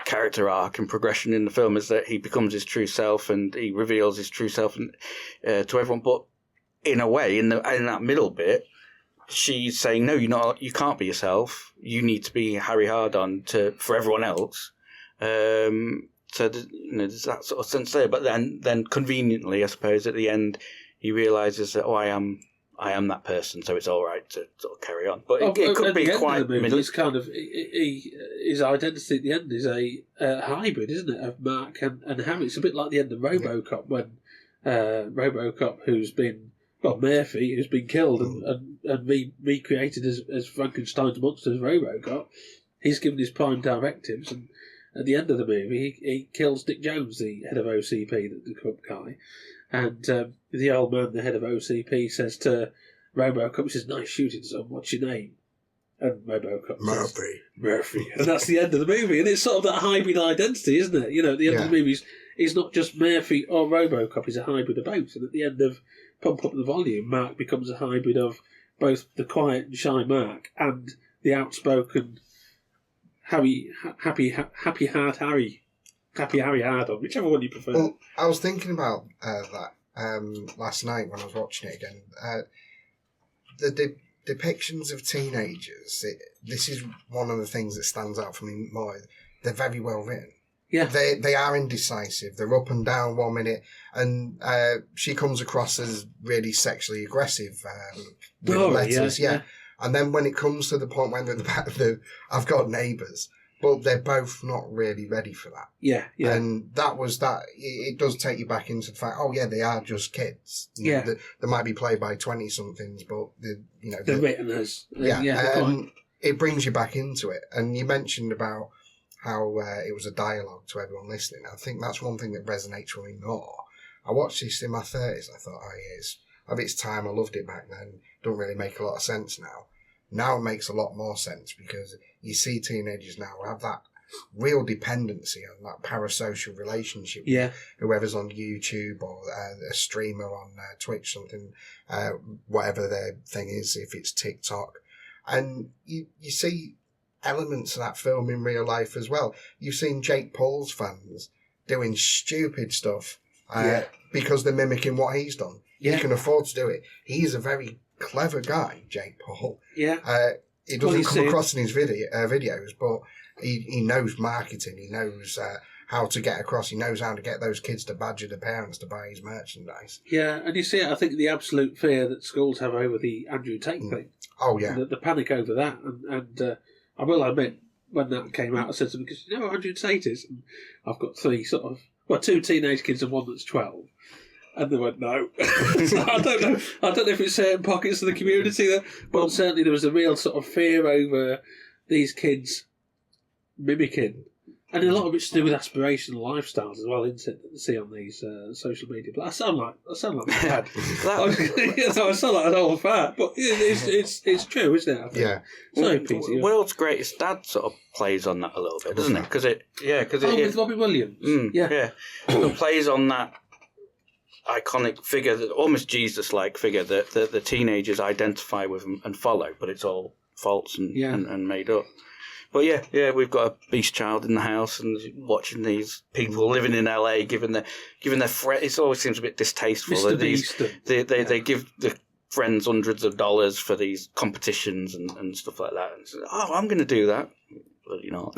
character arc and progression in the film is that he becomes his true self, and he reveals his true self to everyone. But in a way, in that middle bit, she's saying, no, you can't be yourself. You need to be Harry Hardon for everyone else. So there's that sort of sense there. But then conveniently, I suppose, at the end, he realises that, I am that person, so it's all right to sort of carry on. But it could be quite middle. It's kind of his identity at the end is a hybrid, isn't it, of Mark and Harry? It's a bit like the end of RoboCop, when RoboCop, who's been Murphy, who's been killed and recreated as Frankenstein's monster as RoboCop, he's given his prime directives, and at the end of the movie, he kills Dick Jones, the head of OCP, the corrupt guy, and the old man, the head of OCP, says to RoboCop, he says, "Nice shooting, son, what's your name?" And RoboCop says, Murphy. And that's the end of the movie, and it's sort of that hybrid identity, isn't it? At the end of the movie, he's not just Murphy or RoboCop, he's a hybrid of both, and at the end of Pump Up the Volume, Mark becomes a hybrid of both the quiet and shy Mark and the outspoken Happy Harry Hardon, whichever one you prefer. Well, I was thinking about that last night when I was watching it again. The depictions of teenagers, this is one of the things that stands out for me more. They're very well written. Yeah. They are indecisive. They're up and down 1 minute, and she comes across as really sexually aggressive with letters. Yeah. And then when it comes to the point when they're at the back of I've got neighbours, but they're both not really ready for that. Yeah. And that was that. It does take you back into the fact, they are just kids. They might be played by 20-somethings, but they're written as... it brings you back into it. And you mentioned about how it was a dialogue to everyone listening. I think that's one thing that resonates with me more. I watched this in my 30s. I thought, it's of its time. I loved it back then. Don't really make a lot of sense now. Now it makes a lot more sense, because you see teenagers now have that real dependency on that parasocial relationship with whoever's on YouTube or a streamer on Twitch, something, whatever their thing is, if it's TikTok. And you see elements of that film in real life as well. You've seen Jake Paul's fans doing stupid stuff because they're mimicking what he's done. He can afford to do it. He's a very clever guy, Jake Paul. Yeah. It doesn't come across in his videos, but he knows marketing. He knows how to get across. He knows how to get those kids to badger the parents to buy his merchandise. Yeah, and you see, I think the absolute fear that schools have over the Andrew Tate thing. Oh, yeah. The panic over that. And I will admit, when that came out, I said to them, because you know what Andrew Tate is? And I've got two teenage kids and one that's 12. And they went, no. So I don't know if it's certain pockets of the community there, but certainly there was a real sort of fear over these kids mimicking. And a lot of it's to do with aspirational lifestyles as well, isn't it? That you see on these social media. But I sound like my dad. I sound like an old fat, but it's true, isn't it? Yeah. So PC. World's Greatest Dad sort of plays on that a little bit, doesn't it? Because with Robbie Williams. It plays on that iconic figure, that almost Jesus-like figure that the teenagers identify with and follow, but it's all false and made up. But yeah, we've got a beast child in the house and watching these people living in LA giving their friends. It always seems a bit distasteful Mr. that they give the friends hundreds of dollars for these competitions and stuff like that. And so, I'm going to do that. But you're not.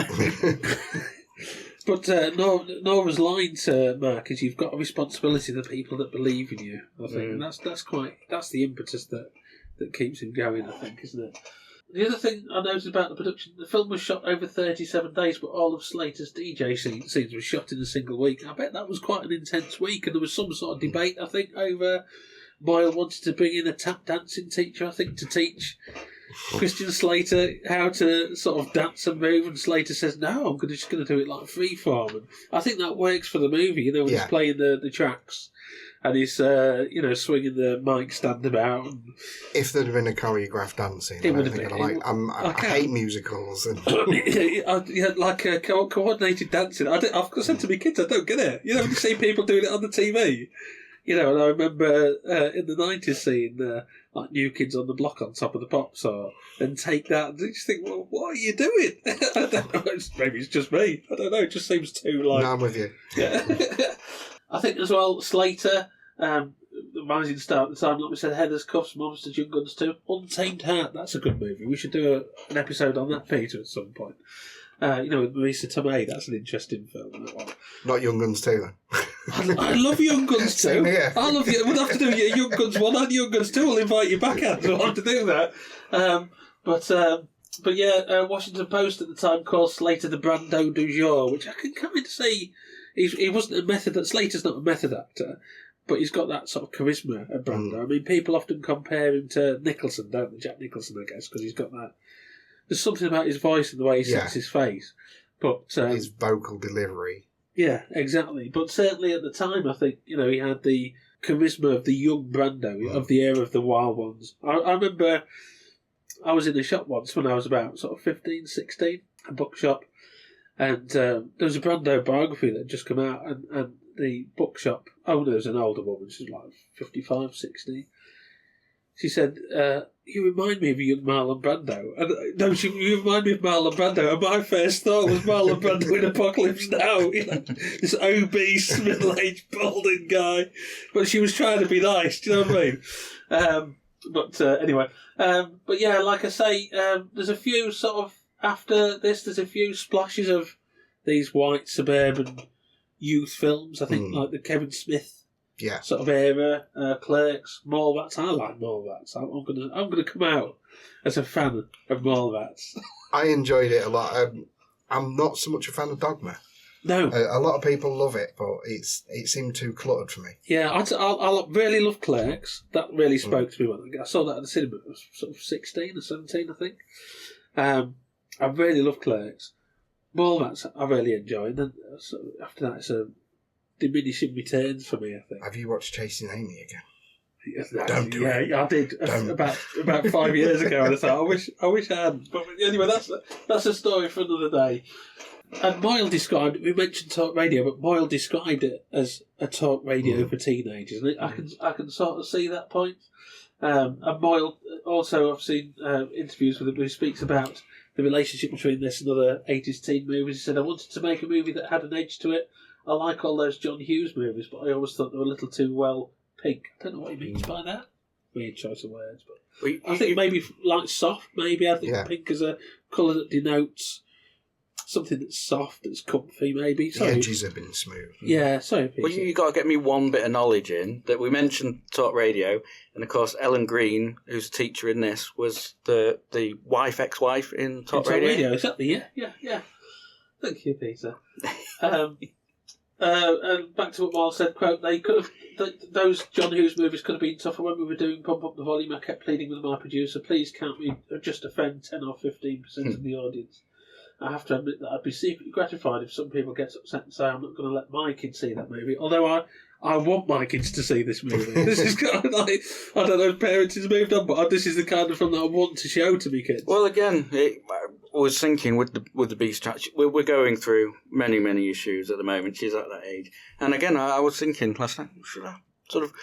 But Nora's line to Mark is, you've got a responsibility to the people that believe in you, I think. And that's the impetus that keeps him going, I think, isn't it? The other thing I noticed about the production, the film was shot over 37 days, but all of Slater's DJ scenes were shot in a single week. I bet that was quite an intense week, and there was some sort of debate, I think, over Moyle wanted to bring in a tap dancing teacher, I think, to teach Christian Slater how to sort of dance and move, and Slater says, no, I'm just going to do it like freeform. And I think that works for the movie, when he's playing the tracks. And he's, swinging the mic stand about. And if there'd been a choreographed dancing, I would have been. I hate musicals. And like coordinated dancing. I've said to my kids, I don't get it. When you see people doing it on the TV. And I remember in the 90s seeing like New Kids on the Block on Top of the Pops and take that. And you just think, well, what are you doing? I don't know. Maybe it's just me. I don't know. It just seems too like. No, I'm with you. Yeah. I think as well, Slater, the rising star at the time, like we said, Heathers, Cuffs, Monsters, Young Guns 2, Untamed Heart. That's a good movie. We should do an episode on that, Peter, at some point. With Marisa Tomei, that's an interesting film. Not Young Guns 2, then. I love Young Guns 2. Same here. I love you. We'll have to do Young Guns 1 and Young Guns 2. We'll invite you back out. We'll have to do that. But Washington Post at the time called Slater the Brando du jour, which I can kind of see. He wasn't a method. Slater's not a method actor, but he's got that sort of charisma of Brando. I mean, people often compare him to Nicholson, don't they? Jack Nicholson, I guess, because he's got that. There's something about his voice and the way he sets his face, but his vocal delivery. Yeah, exactly. But certainly at the time, I think he had the charisma of the young Brando of the era of the Wild Ones. I remember I was in a shop once when I was about sort of 15, 16, a bookshop. And there was a Brando biography that had just come out, and the bookshop owner was an older woman. She was like 55, 60. She said, you remind me of a young Marlon Brando. And you remind me of Marlon Brando. And my first thought was Marlon Brando in Apocalypse Now. This obese, middle-aged, balding guy. But she was trying to be nice, do you know what I mean? Anyway. But yeah, like I say, there's a few sort of, after this, there's a few splashes of these white suburban youth films. I think like the Kevin Smith sort of era, Clerks, Mallrats. I like Mallrats. I'm gonna come out as a fan of Mallrats. I enjoyed it a lot. I'm not so much a fan of Dogma. No, a lot of people love it, but it seemed too cluttered for me. Yeah, I really love Clerks. That really spoke to me. I saw that at the cinema. I was sort of 16 or 17, I think. I really love Clerks. Mallrats I really enjoy. And then after that, it's a diminishing returns for me, I think. Have you watched Chasing Amy again? Don't do it. Yeah, I did about 5 years ago, and I thought I wish I hadn't. But anyway, that's a story for another day. And Moyle described, we mentioned talk radio, but Moyle described it as a talk radio for teenagers, and I can sort of see that point. And Moyle also, I've seen interviews with him who speaks about the relationship between this and other 80s teen movies. He said, I wanted to make a movie that had an edge to it. I like all those John Hughes movies, but I always thought they were a little too pink. I don't know what he means by that. Weird choice of words, but I think maybe like soft. Maybe I think pink is a colour that denotes something that's soft, that's comfy, maybe. The edges have been smooth. Yeah, sorry, Peter. Well, you got to get me one bit of knowledge in that we mentioned talk radio, and of course Ellen Green, who's a teacher in this, was the ex-wife in talk radio. Exactly. Yeah. Thank you, Peter. And back to what Miles said, quote, they could have, those John Hughes movies could have been tougher. When we were doing Pump Up the Volume, I kept pleading with my producer, please can't we just offend 10 or 15% of the audience. I have to admit that I'd be secretly gratified if some people get upset and say I'm not going to let my kids see that movie, although I want my kids to see this movie. This is kind of like, I don't know if parents has moved on, but this is the kind of film that I want to show to my kids. Well, again, I was thinking with the Beast Chat, we're going through many issues at the moment. She's at that age, and again, I was thinking last night, should I sort of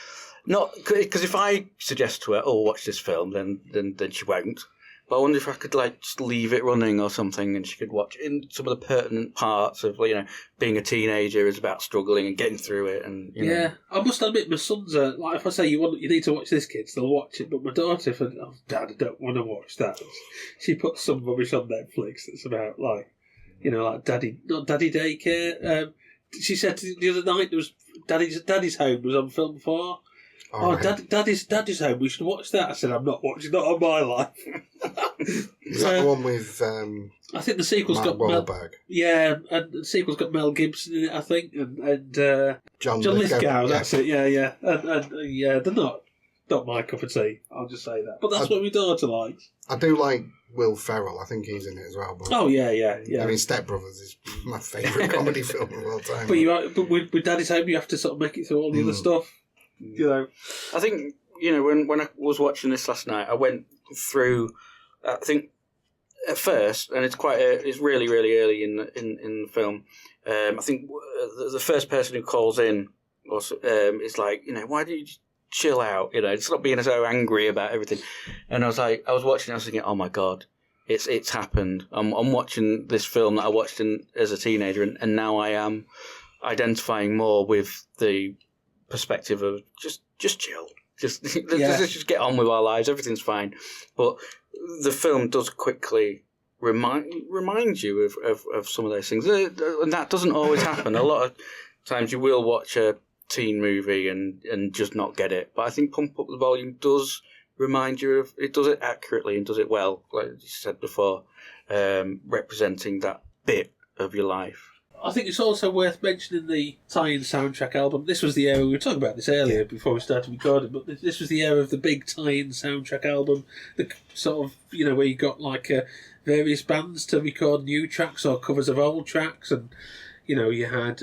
not, because if I suggest to her, "Oh, watch this film," then she won't. But I wonder if I could just leave it running or something, and she could watch in some of the pertinent parts of being a teenager is about struggling and getting through it, and yeah. I must admit, my sons are like, if I say you need to watch this, kids, they'll watch it. But my daughter, Dad, I don't want to watch that. She puts some rubbish on Netflix that's about like daddy, not daddy daycare. She said the other night there was Daddy's Home was on Film 4. Daddy's Home, we should watch that. I said, I'm not watching that on my life. Is that the one with I think the sequel's Matt got Wahlberg? and the sequel's got Mel Gibson in it, I think, and John Lithgow, that's it, yeah. And yeah, they're not my cup of tea, I'll just say that. But that's what my daughter likes. I do like Will Ferrell, I think he's in it as well. But, oh, yeah. I mean, Step Brothers is my favourite comedy film of all time. But with Daddy's Home, you have to sort of make it through all the other stuff. I think when I was watching this last night, I went through. I think at first, and it's really early in the film. I think the first person who calls in is like, why do you chill out? Stop being so angry about everything. And I was watching, I was thinking, oh my god, it's happened. I'm watching this film that I watched as a teenager, and now I am identifying more with the perspective of just chill, let's just get on with our lives, everything's fine. But the film does quickly remind you of some of those things, and that doesn't always happen. A lot of times you will watch a teen movie and just not get it, but I think Pump Up the Volume does remind you of it, does it accurately and does it well, like you said before, representing that bit of your life. I think it's also worth mentioning the tie-in soundtrack album. This was the era, we were talking about this earlier before we started recording, but this was the era of the big tie-in soundtrack album, the sort of, where you got various bands to record new tracks or covers of old tracks, and, you had,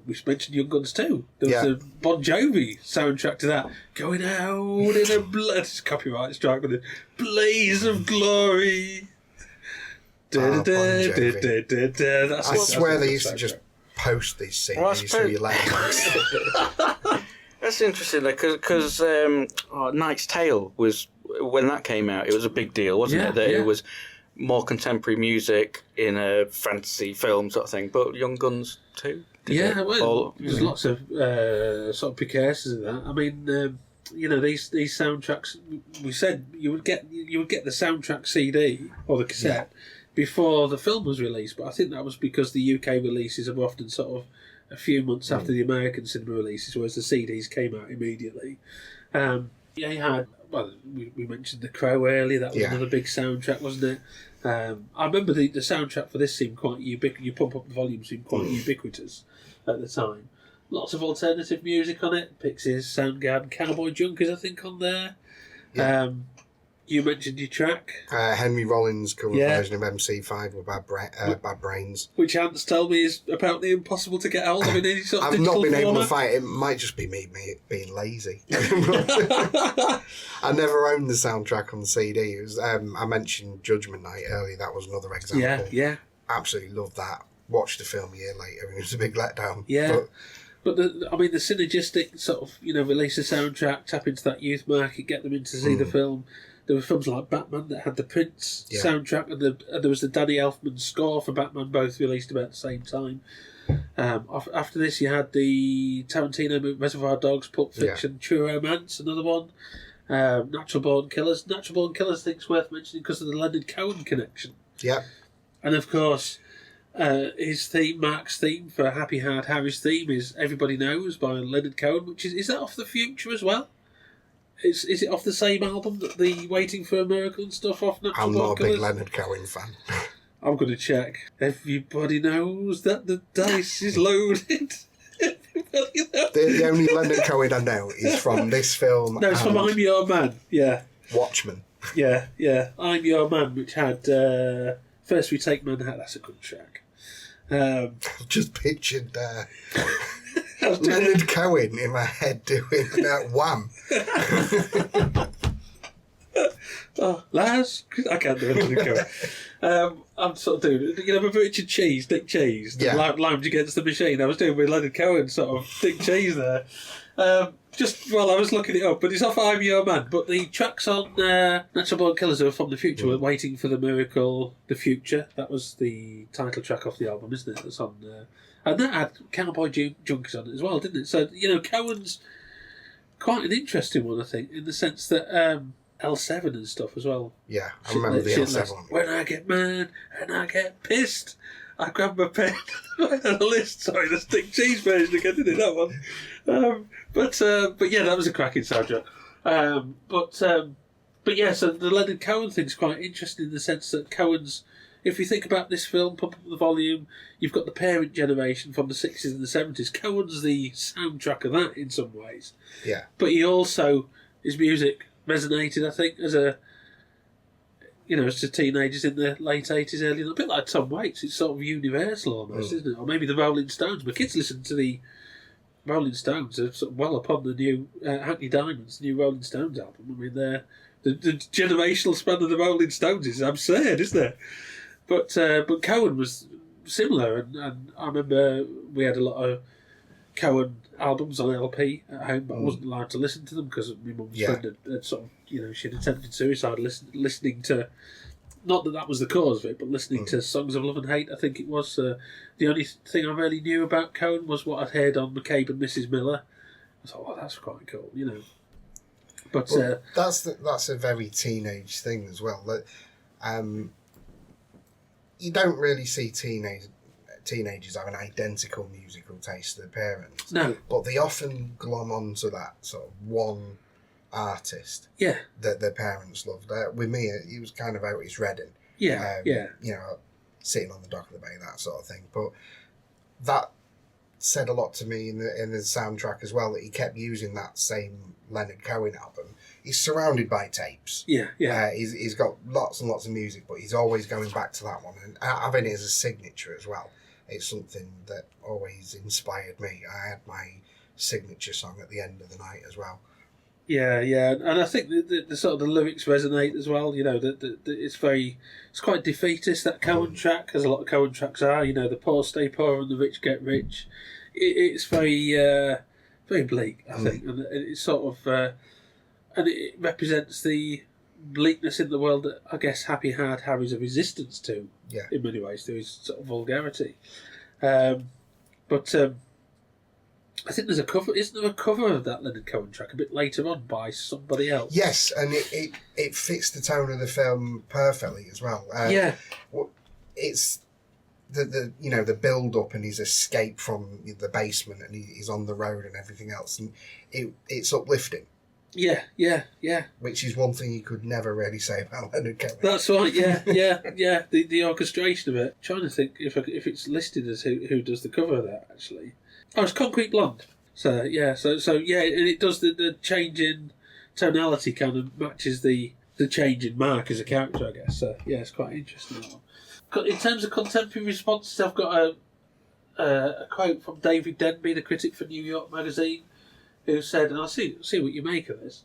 we mentioned Young Guns too. There was a Bon Jovi soundtrack to that, going out in a copyright strike with a blaze of glory. I swear they used to just post these CDs through your letterbox. That's interesting, because Knight's Tale was, when that came out, it was a big deal, wasn't it? That it was more contemporary music in a fantasy film sort of thing. But Young Guns too. There's lots of sort of precursors of that. I mean, these soundtracks. We said you would get the soundtrack CD or the cassette. Yeah. Before the film was released, but I think that was because the UK releases are often sort of a few months after the American cinema releases, whereas the CDs came out immediately. You had, we mentioned The Crow earlier, that was another big soundtrack, wasn't it? I remember the soundtrack for this seemed quite ubiquitous. You Pump Up the Volume seemed quite ubiquitous at the time. Lots of alternative music on it, Pixies, Soundgarden, Cowboy Junkies, I think, on there. Yeah. You mentioned your track. Henry Rollins' cover version of MC5 with Bad Brains. Which Ants tell me is apparently impossible to get hold of in any sort of I've not been able format. to find it. It might just be me being lazy. I never owned the soundtrack on the CD. It was, I mentioned Judgment Night earlier. That was another example. Yeah. Absolutely loved that. Watched the film a year later and it was a big letdown. Yeah. But the synergistic sort of, release a soundtrack, tap into that youth market, get them in to see the film. There were films like Batman that had the Prince soundtrack, and there was the Danny Elfman score for Batman, both released about the same time. After this, you had the Tarantino movie, Reservoir Dogs, Pulp Fiction, True Romance, another one. Natural Born Killers. Natural Born Killers, I think, is worth mentioning because of the Leonard Cohen connection. Yep. And of course, his theme, Mark's theme for Happy Hard Harry's theme is Everybody Knows by Leonard Cohen, which is that off The Future as well? Is it off the same album that the Waiting for a Miracle and stuff off Natural I'm Born not a Colours? big Leonard Cohen fan. I'm going to check. Everybody knows that the dice is loaded. Everybody knows. The only Leonard Cohen I know is from this film. No, it's from I'm Your Man. Yeah. Watchmen. Yeah. I'm Your Man, which had First We Take Manhattan. That's a good track. Just pictured Leonard Cohen in my head doing that Wham. Oh, Laz, I can't do it. I'm sort of doing, remember Richard Cheese, Dick Cheese, lounge against the machine. I was doing with Leonard Cohen, sort of Dick Cheese there. Just while I was looking it up, but it's off I'm Your Man. But the tracks on Natural Born Killers are from the future. We're Waiting for the Miracle, The Future. That was the title track off the album, isn't it? That's on and that had Cowboy Junkies on it as well, didn't it? So Cohen's quite an interesting one, I think, in the sense that L7 and stuff as well. Yeah, I remember the L7 one. When I get mad and I get pissed, I grab my pen and write on a list. Sorry, the Dick Cheese version again, didn't it, that one? But yeah, that was a cracking soundtrack. But yeah, so the Leonard Cohen thing's quite interesting in the sense that Cohen's, if you think about this film, Pump Up the Volume, you've got the parent generation from the 60s and the 70s. Cohen's the soundtrack of that in some ways. Yeah. But he also, his music resonated, I think, as to teenagers in the late 80s, early, a bit like Tom Waits. It's sort of universal almost, isn't it? Or maybe the Rolling Stones. My kids listen to the Rolling Stones. They're sort of well upon the new Hackney Diamonds, the new Rolling Stones album. I mean, the generational span of the Rolling Stones is absurd, isn't it? But Cohen was similar, and I remember we had a lot of Cohen albums on LP at home, but I wasn't allowed to listen to them because my mum's friend had sort of, she'd attempted suicide listening to, not that was the cause of it, but listening to Songs of Love and Hate, I think it was. The only thing I really knew about Cohen was what I'd heard on McCabe and Mrs. Miller. I thought, oh, that's quite cool, But that's a very teenage thing as well. That you don't really see teenagers have an identical musical taste to their parents. No. But they often glom onto that sort of one artist that their parents loved. With me, it was kind of Otis Redding. Sitting on the dock of the bay, that sort of thing. But that said a lot to me in the soundtrack as well, that he kept using that same Leonard Cohen album. He's surrounded by tapes. He's got lots and lots of music, but he's always going back to that one and having it as a signature as well. It's something that always inspired me. I had my signature song at the end of the night as well. Yeah, and I think the sort of the lyrics resonate as well. It's quite defeatist, that Cohen track, as a lot of Cohen tracks are. The poor stay poor and the rich get rich. It's very, very bleak, I think, and it's sort of, and it represents the bleakness in the world that I guess Happy Hard Harry's a resistance to. Yeah. In many ways, through his sort of vulgarity. I think there's a cover. Isn't there a cover of that Leonard Cohen track a bit later on by somebody else? Yes, and it fits the tone of the film perfectly as well. It's the build up and his escape from the basement, and he's on the road and everything else, and it's uplifting. Yeah. Which is one thing you could never really say about Leonard Cohen. That's right. Yeah. The orchestration of it. I'm trying to think if it's listed as who does the cover of that actually. Oh, it's Concrete Blonde. So yeah, and it does the change in tonality kind of matches the change in Mark as a character, I guess. So yeah, it's quite interesting. That one. In terms of contemporary responses, I've got a quote from David Denby, the critic for New York Magazine, who said, and I'll see what you make of this.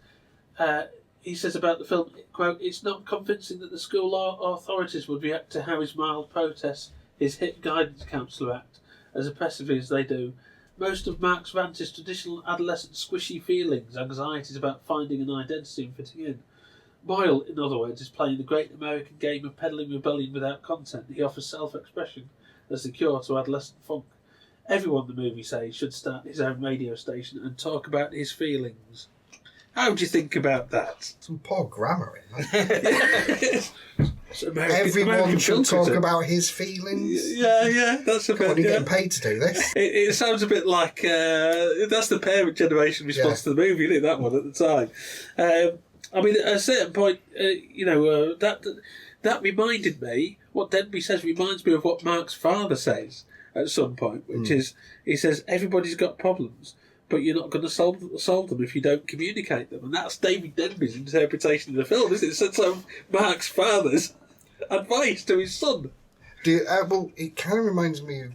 He says about the film, quote, "It's not convincing that the school authorities would react to Harry's mild protests, his hit guidance counsellor act, as oppressively as they do. Most of Mark's rant is traditional adolescent squishy feelings, anxieties about finding an identity and fitting in. Moyle, in other words, is playing the great American game of peddling rebellion without content. He offers self-expression as the cure to adolescent funk. Everyone, the movie says, should start his own radio station and talk about his feelings." How do you think about that? Some poor grammar in that. Everyone should talk about his feelings. Yeah, that's a bit. Are you getting paid to do this? It sounds a bit like that's the parent generation response to the movie, isn't it? That one at the time. I mean, at a certain point, that reminded me. What Denby says reminds me of what Mark's father says at some point, which is he says everybody's got problems, but you're not going to solve them if you don't communicate them, and that's David Denby's interpretation of the film, isn't it? So Mark's father's advice to his son. Well, it kind of reminds me of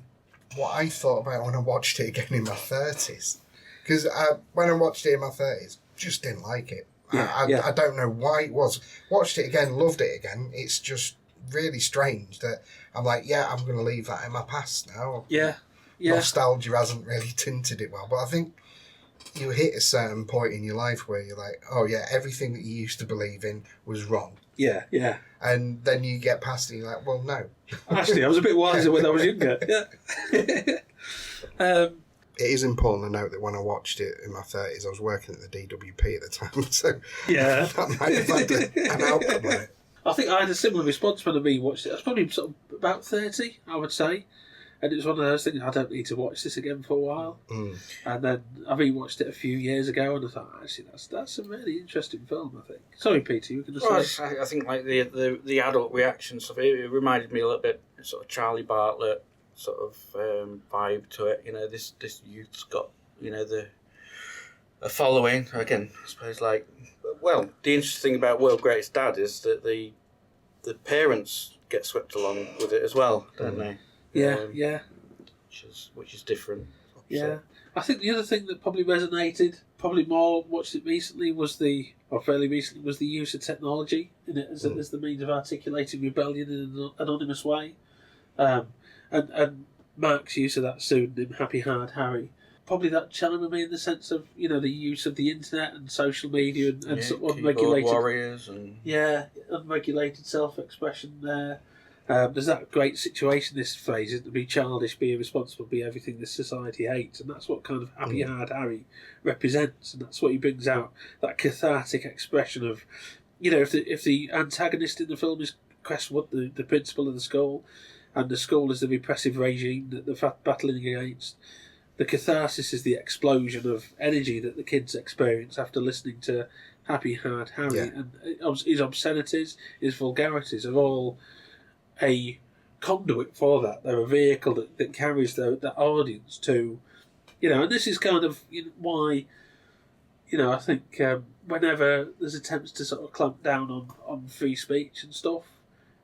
what I thought about when I watched it again in my 30s. Because when I watched it in my 30s, just didn't like it. I don't know why it was. Watched it again, loved it again. It's just really strange that I'm like, I'm going to leave that in my past now. Yeah. Nostalgia hasn't really tinted it well. But I think you hit a certain point in your life where you're like, oh yeah, everything that you used to believe in was wrong. Yeah. And then you get past it and you're like, well, no. Actually, I was a bit wiser when I was younger. Yeah. It is important to note that when I watched it in my 30s, I was working at the DWP at the time, so that might have had an outcome on it. I think I had a similar response when I rewatched it. I was probably sort of about 30, I would say, and it was one of those things, I don't need to watch this again for a while. And then I rewatched it a few years ago, and I thought, actually, that's a really interesting film, I think. Sorry, Peter, you were going to say? I think like the adult reactions of it reminded me a little bit sort of Charlie Bartlett sort of vibe to it. You know, this youth's got, you know, a following. Again, I suppose, like, well, the interesting thing about World's Greatest Dad is that the parents get swept along with it as well, don't they? Yeah. Which is different. Yeah. I think the other thing that probably resonated, probably more watched it recently, fairly recently, was the use of technology in it as the means of articulating rebellion in an anonymous way. And Mark's use of that pseudonym, Happy Hard Harry, probably that challenged me in the sense of, you know, the use of the internet and social media and sort of unregulated warriors and unregulated self-expression there. There's that great situation, this phrase, isn't to be childish, be irresponsible, be everything this society hates, and that's what kind of Happy Hard Harry represents, and that's what he brings out, that cathartic expression of, you know, if the antagonist in the film is Crestwood, the principal of the school, and the school is the repressive regime that they're battling against, the catharsis is the explosion of energy that the kids experience after listening to Happy Hard Harry. And his obscenities, his vulgarities are all a conduit for that. They're a vehicle that carries that audience to, you know, and this is kind of why, you know, I think whenever there's attempts to sort of clamp down on free speech and stuff,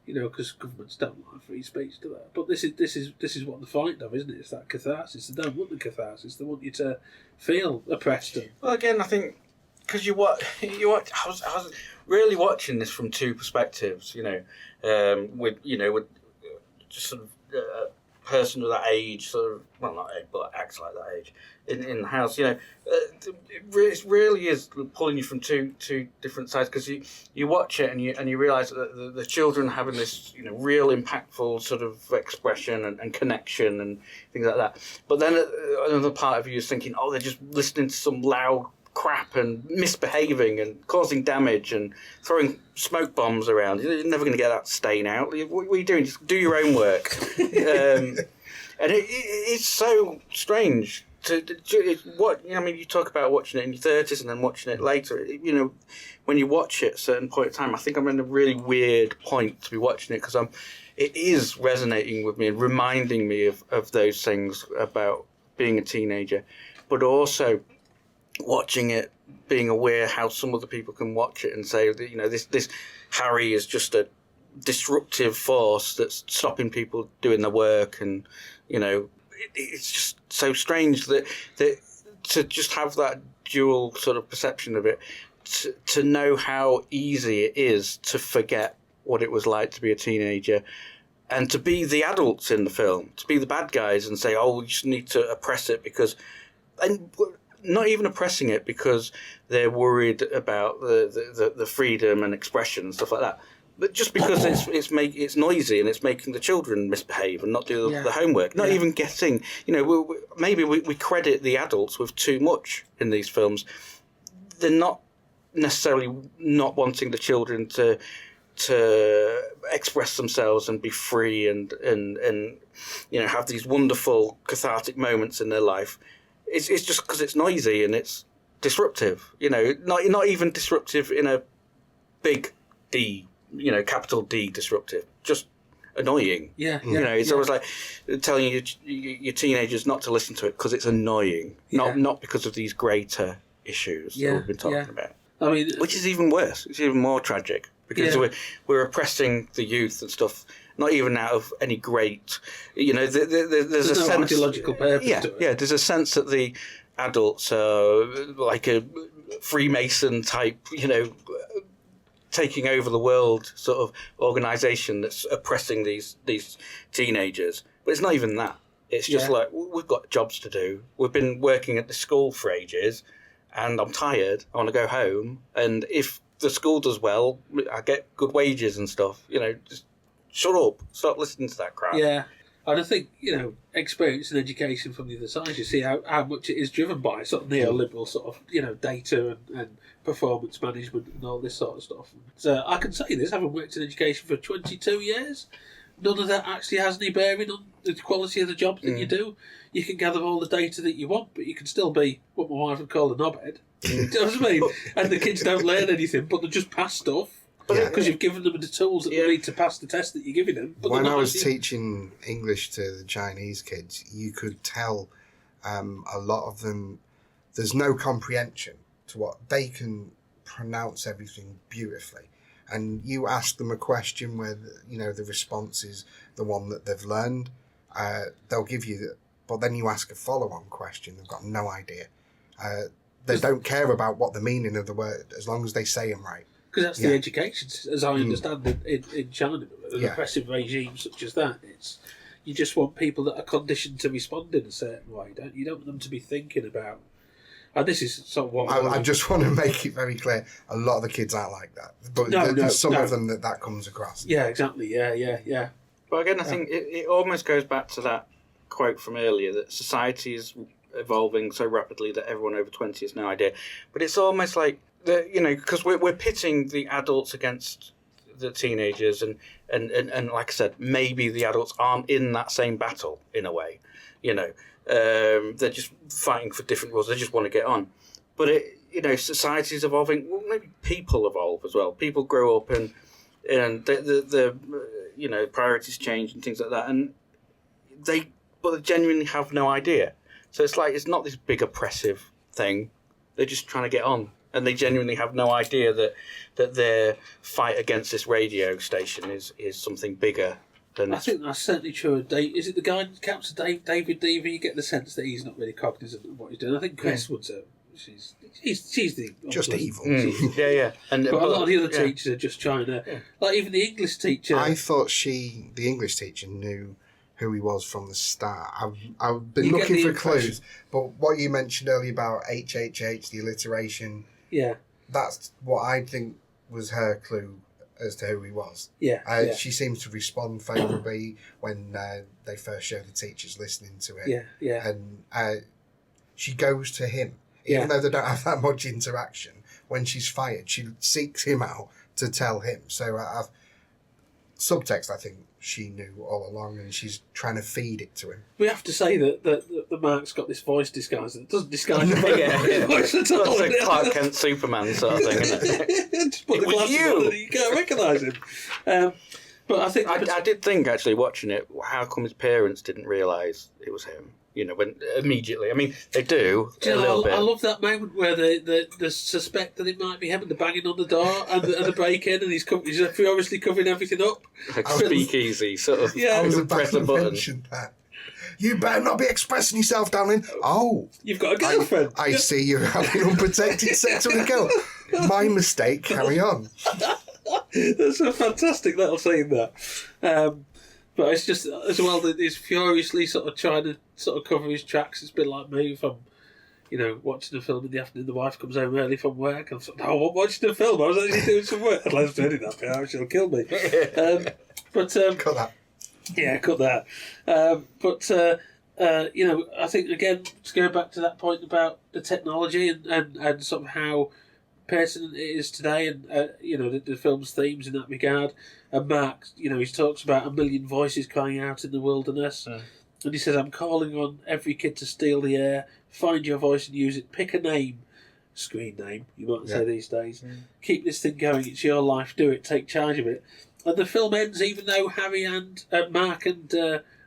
you know, because governments don't like free speech, do they? But this is what they're frightened of, isn't it? It's that catharsis. They don't want the catharsis. They want you to feel oppressed. Well, again, I think because you watch. I was really watching this from two perspectives. You know, with just sort of a person of that age, sort of, well, not age, but acts like that age in the house. You know, it really is pulling you from two different sides, because you watch it and you realise that the children are having this, you know, real impactful sort of expression and connection and things like that. But then another part of you is thinking, oh, they're just listening to some loud crap and misbehaving and causing damage and throwing smoke bombs around. You're never going to get that stain out. What are you doing? Just do your own work. And it's so strange. You talk about watching it in your 30s and then watching it later. You know, when you watch it at a certain point in time, I think I'm in a really weird point to be watching it, because it is resonating with me and reminding me of those things about being a teenager, but also watching it, being aware how some other people can watch it and say that, you know, this Harry is just a disruptive force that's stopping people doing their work, and, you know, it's just so strange that to just have that dual sort of perception of it, to know how easy it is to forget what it was like to be a teenager, and to be the adults in the film, to be the bad guys and say, oh, we just need to oppress it because, and not even oppressing it because they're worried about the freedom and expression and stuff like that, but just because it's noisy and it's making the children misbehave and not do the homework, not even getting, you know, maybe we credit the adults with too much in these films. They're not necessarily not wanting the children to to express themselves and be free and have these wonderful cathartic moments in their life. It's just because it's noisy and it's disruptive. Not even disruptive in a big D, capital D disruptive. Just annoying. Yeah. It's always like telling your teenagers not to listen to it because it's annoying, not because of these greater issues that we've been talking about. I mean, which is even worse. It's even more tragic because we're oppressing the youth and stuff. Not even out of any great, there's a sense, ideological purpose to it. Yeah, there's a sense that the adults are like a Freemason type, taking over the world sort of organisation that's oppressing these teenagers. But it's not even that. It's just like, we've got jobs to do. We've been working at the school for ages, and I'm tired. I want to go home. And if the school does well, I get good wages and stuff. Just shut up. Stop listening to that crap. Yeah. And I think, experience and education from the other side, you see how much it is driven by sort of neoliberal sort of, data and performance management and all this sort of stuff. So I can say this, having worked in education for 22 years, none of that actually has any bearing on the quality of the job that you do. You can gather all the data that you want, but you can still be what my wife would call a knobhead. Do you know what I mean? And the kids don't learn anything, but they just pass stuff. Because you've given them the tools that they need to pass the test that you're giving them. But when I was teaching English to the Chinese kids, you could tell a lot of them, there's no comprehension to what they can pronounce everything beautifully. And you ask them a question where, the response is the one that they've learned, they'll give you that. But then you ask a follow-on question, they've got no idea. They don't care about what the meaning of the word, as long as they say them right. Because that's the education, as I understand it, in China, an oppressive regime such as that. You just want people that are conditioned to respond in a certain way, don't you? You don't want them to be thinking about. And this is sort of what I just want to make it very clear. A lot of the kids aren't like that, but there's some of them that comes across. Yeah, exactly. Yeah. But again, I think it almost goes back to that quote from earlier that society is evolving so rapidly that everyone over 20 has no idea. But it's almost like because we're pitting the adults against the teenagers, and like I said, maybe the adults aren't in that same battle in a way. They're just fighting for different rules. They just want to get on. But society is evolving. Well, maybe people evolve as well. People grow up and the priorities change and things like that, and they genuinely have no idea. So it's not this big oppressive thing. They're just trying to get on. And they genuinely have no idea that their fight against this radio station is something bigger than. I think that's certainly true. Is it the guy that counts David Deaver? You get the sense that he's not really cognizant of what he's doing. I think Chris would say she's the just evil. Yeah. But a lot of the other teachers are just trying to, like even the English teacher. I thought the English teacher, knew who he was from the start. I've been looking for clues, but what you mentioned earlier about HHH, the alliteration. Yeah, that's what I think was her clue as to who he was. Yeah, she seems to respond favourably when they first show the teachers listening to it. Yeah. And she goes to him, even though they don't have that much interaction. When she's fired, she seeks him out to tell him. So subtext, I think she knew all along, and she's trying to feed it to him. We have to say that the Mark's got this voice disguise that doesn't disguise the voice at all. It's a Clark Kent Superman sort of thing, isn't it? Just put the glasses on and you can't recognise him. But I think I did think, actually, watching it, how come his parents didn't realise it was him? When immediately. I mean, they do a little bit. I love that moment where they suspect that it might be him and they're banging on the door and the break in, and he's furiously covering everything up. Like speakeasy, sort of. I was about to mention that. You better not be expressing yourself, darling. Oh, you've got a girlfriend. I see you're having unprotected sex with a girl. My mistake. Carry on. That's a fantastic little scene, that. But it's just, as well, that he's furiously sort of trying to sort of cover his tracks. It's been like me if I'm, watching a film in the afternoon, the wife comes home early from work, I'm sort of, I'm watching a film, I was actually doing some work. I'd like to edit that bit, she'll kill me. Cut that. Yeah, cut that. I think, again, just going back to that point about the technology and sort of how pertinent it is today, and the film's themes in that regard. And Mark, he talks about a million voices crying out in the wilderness, and he says, "I'm calling on every kid to steal the air, find your voice and use it. Pick a name, screen name, you might say these days. Keep this thing going. It's your life. Do it. Take charge of it." And the film ends, even though Harry and Mark and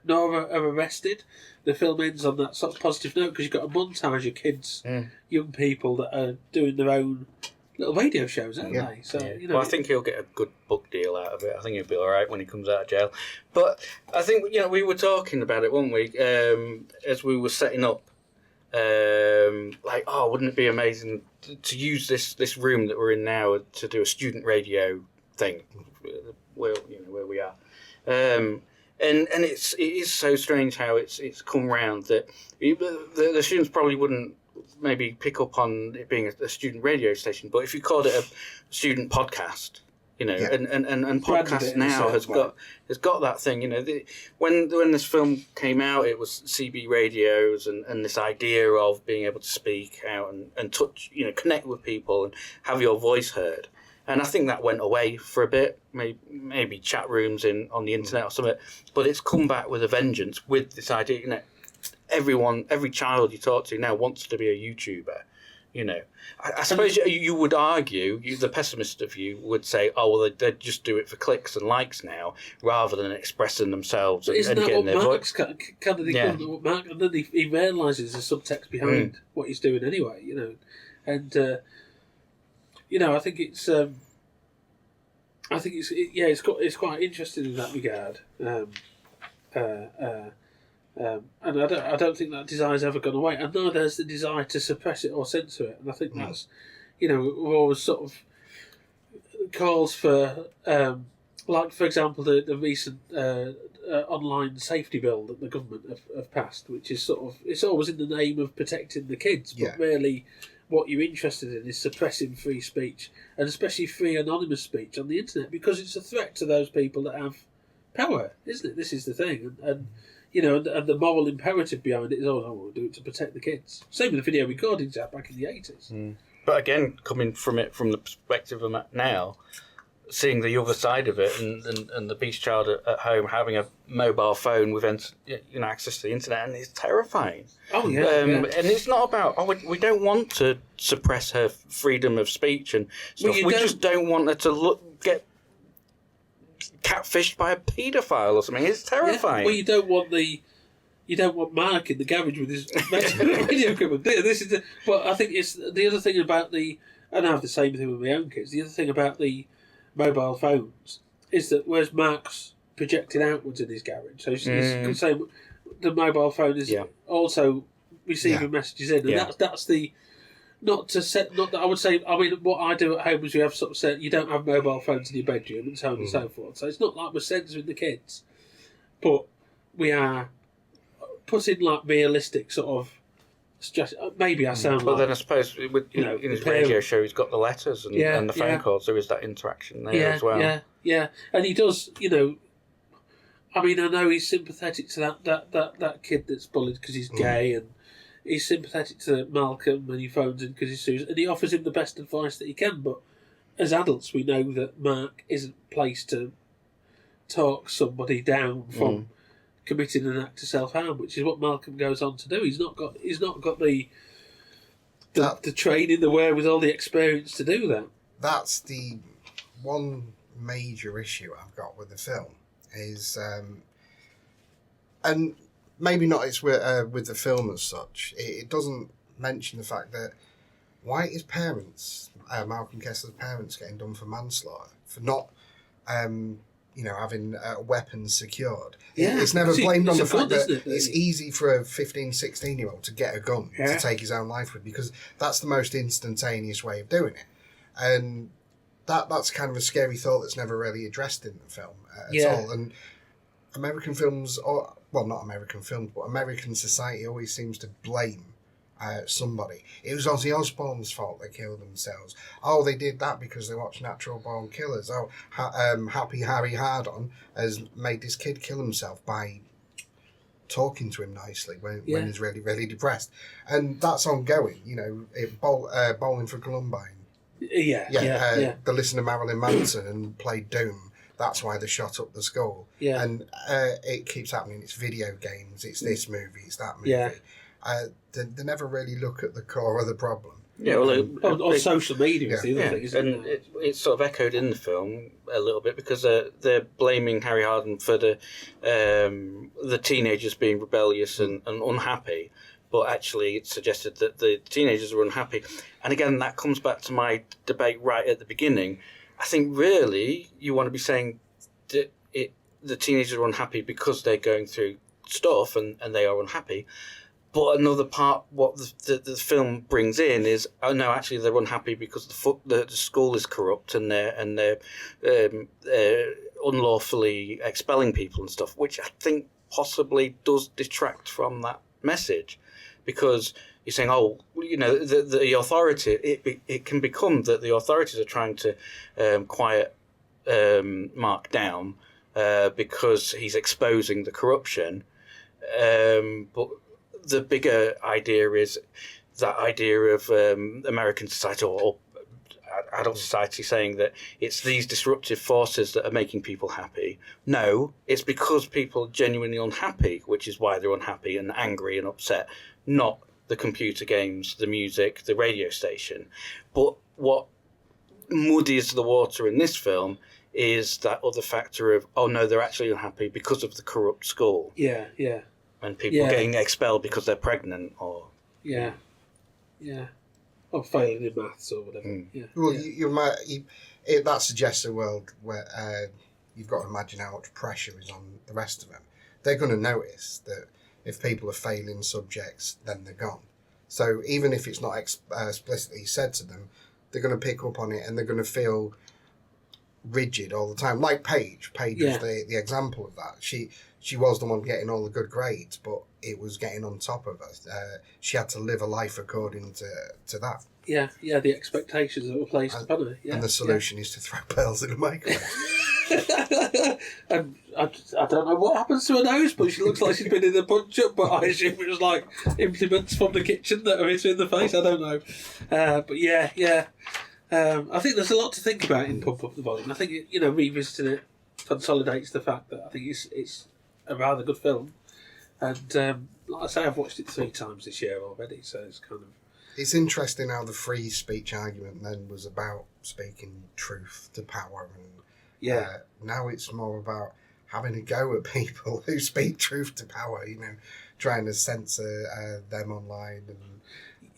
Nora are arrested. The film ends on that sort of positive note because you've got a montage of kids, young people that are doing their own little radio shows, aren't they? So well, I think he'll get a good book deal out of it. I think he'll be all right when he comes out of jail. But I think we were talking about it, weren't we? As we were setting up, wouldn't it be amazing to use this room that we're in now to do a student radio thing, where we are. And it is so strange how it's come round that the students probably wouldn't maybe pick up on it being a student radio station, but if you called it a student podcast, and podcast now has got that thing. When this film came out, it was CB radios and this idea of being able to speak out and touch, connect with people and have your voice heard. And I think that went away for a bit, maybe chat rooms on the internet or something. But it's come back with a vengeance with this idea. Every child you talk to now wants to be a YouTuber. I suppose you would argue, the pessimist of you would say, oh, well, they just do it for clicks and likes now, rather than expressing themselves and getting their voice. What Mark, and then he realises the subtext behind what he's doing anyway, and. I think it's it's quite interesting in that regard, and I don't think that desire's ever gone away, and neither has the desire to suppress it or censor it. And I think that's, we're always sort of calls for, for example, the recent online safety bill that the government have passed, which is it's always in the name of protecting the kids, but really. What you're interested in is suppressing free speech, and especially free anonymous speech on the internet, because it's a threat to those people that have power, isn't it? This is the thing, and the moral imperative behind it is, we'll do it to protect the kids. Same with the Video Recordings Act back in the 80s. But again, coming from the perspective of now, seeing the other side of it, and the beast child at home having a mobile phone with access to the internet, and it's terrifying. And it's not about we don't want to suppress her freedom of speech and stuff. We just don't want her to get catfished by a paedophile or something. It's terrifying. Well, you don't want Mark in the garage with his video equipment. But I think it's the other thing about and I have the same thing with my own kids. The other thing about the mobile phones is that whereas Mark's projecting outwards in his garage, so he's saying the mobile phone is also receiving messages in, and that's the not that I would say. I mean, what I do at home is we have sort of said you don't have mobile phones in your bedroom and so on and so forth. So it's not like we're censoring the kids, but we are putting realistic sort of. Maybe I sound But then I suppose in his radio show he's got the letters and the phone calls. There is that interaction there as well. Yeah. And he does, I mean, I know he's sympathetic to that kid that's bullied because he's gay, and he's sympathetic to Malcolm when he phones in because he's Susan, and he offers him the best advice that he can. But as adults, we know that Mark isn't placed to talk somebody down from committing an act of self-harm, which is what Malcolm goes on to do. He's not got the training, the wherewithal, the experience to do that. That's the one major issue I've got with the film is, and maybe not it's with the film as such. It doesn't mention the fact that why his parents, Malcolm Kessler's parents, getting done for manslaughter for not. Having weapons secured. It's never blamed on the fact that it's easy for a 15, 16-year-old to get a gun to take his own life with, because that's the most instantaneous way of doing it. And that's kind of a scary thought that's never really addressed in the film at all. And American films, not American films, but American society always seems to blame somebody. It was Ozzy Osbourne's fault they killed themselves. Oh, they did that because they watched Natural Born Killers. Oh, Happy Harry Hardon has made this kid kill himself by talking to him nicely when he's really, really depressed. And that's ongoing. Bowling for Columbine They listened to Marilyn Manson and played Doom. That's why they shot up the school. Yeah. And it keeps happening. It's video games. It's this movie. It's that movie. Yeah. They never really look at the core of the problem. Yeah, well, on social media is the other thing, isn't and it? it's sort of echoed in the film a little bit because they're blaming Harry Harden for the teenagers being rebellious and unhappy, but actually it's suggested that the teenagers were unhappy. And again, that comes back to my debate right at the beginning. I think really you want to be saying that the teenagers are unhappy because they're going through stuff and they are unhappy. But another part, what the film brings in is, oh no, actually they're unhappy because the school is corrupt and they're unlawfully expelling people and stuff, which I think possibly does detract from that message, because you're saying, oh, you know, the authority, it can become that the authorities are trying to quiet Mark down because he's exposing the corruption, but the bigger idea is that idea of American society or adult society saying that it's these disruptive forces that are making people happy. No, it's because people are genuinely unhappy, which is why they're unhappy and angry and upset, not the computer games, the music, the radio station. But what muddies the water in this film is that other factor of, oh no, they're actually unhappy because of the corrupt school. Yeah. And people getting expelled because they're pregnant or... Yeah. Or failing in maths or whatever. Yeah. Well, that suggests a world where you've got to imagine how much pressure is on the rest of them. They're going to notice that if people are failing subjects, then they're gone. So even if it's not explicitly said to them, they're going to pick up on it and they're going to feel rigid all the time. Like Paige. Paige was the example of that. She was the one getting all the good grades, but it was getting on top of her. She had to live a life according to that. Yeah, the expectations that were placed upon her. Yeah, and the solution is to throw pearls in a microwave. And I don't know what happens to her nose, but she looks like she's been in a punch-up, but I assume it was like implements from the kitchen that are hit her in the face. I don't know. But yeah. I think there's a lot to think about in Pump Up the Volume. I think, revisiting it consolidates the fact that I think it's a rather good film. And like I say, I've watched it 3 times this year already, so it's kind of... It's interesting how the free speech argument then was about speaking truth to power, and now it's more about having a go at people who speak truth to power, trying to censor them online. And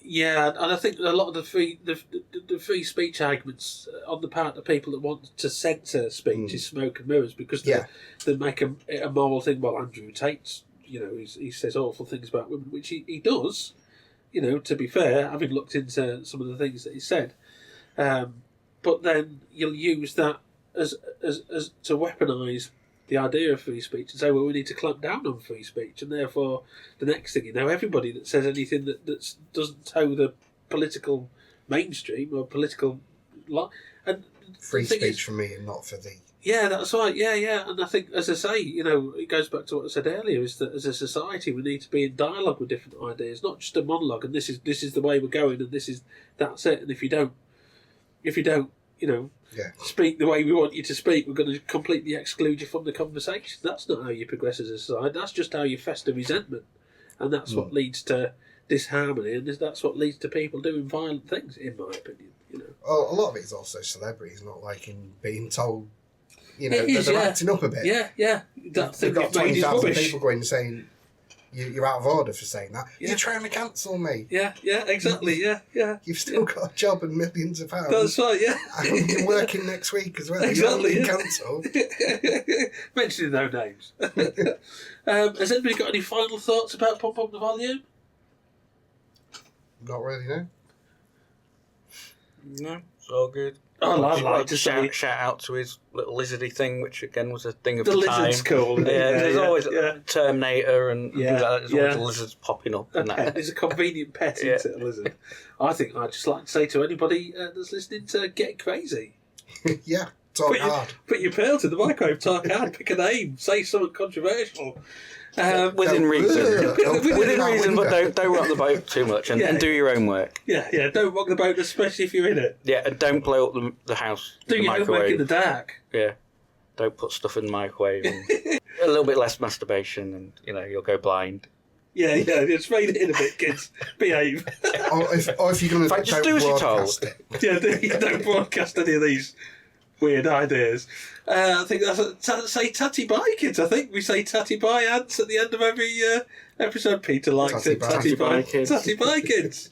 yeah, and I think a lot of the free speech arguments on the part of people that want to censor speech is smoke and mirrors, because they make a moral thing. Well, Andrew Tate's, he says awful things about women, which he does. To be fair, having looked into some of the things that he said, but then you'll use that as to weaponise the idea of free speech and say, well, we need to clamp down on free speech, and therefore the next thing everybody that says anything that doesn't toe the political mainstream or political and free speech for me and not for thee. Yeah, that's right. Yeah. And I think, as I say, it goes back to what I said earlier, is that as a society we need to be in dialogue with different ideas, not just a monologue. And this is the way we're going, and that's it. And if you don't, speak the way we want you to speak, we're going to completely exclude you from the conversation. That's not how you progress as a society. That's just how you fester resentment, and that's what leads to disharmony, and that's what leads to people doing violent things, in my opinion. Well, a lot of it is also celebrities not liking being told. They're acting up a bit. Yeah. They've got 20,000 people going and saying, you're out of order for saying that. Yeah. You're trying to cancel me. Yeah, exactly, yeah. You've still got a job and millions of pounds. That's right, yeah. And you're working next week as well. Exactly, you're cancelled. Mentioning no names. Has anybody got any final thoughts about Pump Up the Volume? Not really, no. No, it's all good. I'd like to shout out to his little lizardy thing, which again was a thing of the the time. lizard's cool. There's always Terminator and things like that. There's always lizards popping up. And that. It's a convenient pet, isn't it, a lizard? I think I'd just like to say to anybody that's listening to get crazy. Yeah, talk hard. Put your pearl to the microwave, talk hard, pick a name, say something controversial. Within reason. Within reason, but don't rock the boat too much and do your own work. Yeah, don't rock the boat, especially if you're in it. Yeah, and don't blow up the house. Do your homework in the dark. Yeah. Don't put stuff in the microwave. And a little bit less masturbation and, you'll go blind. Yeah, just rein it in a bit, kids. Behave. or if you're going to just do as you're told. Don't broadcast any of these weird ideas. I think that's say tatty bye, kids. I think we say tatty bye ants at the end of every episode. Peter likes it. Tatty bye, kids. Tatty bye, kids.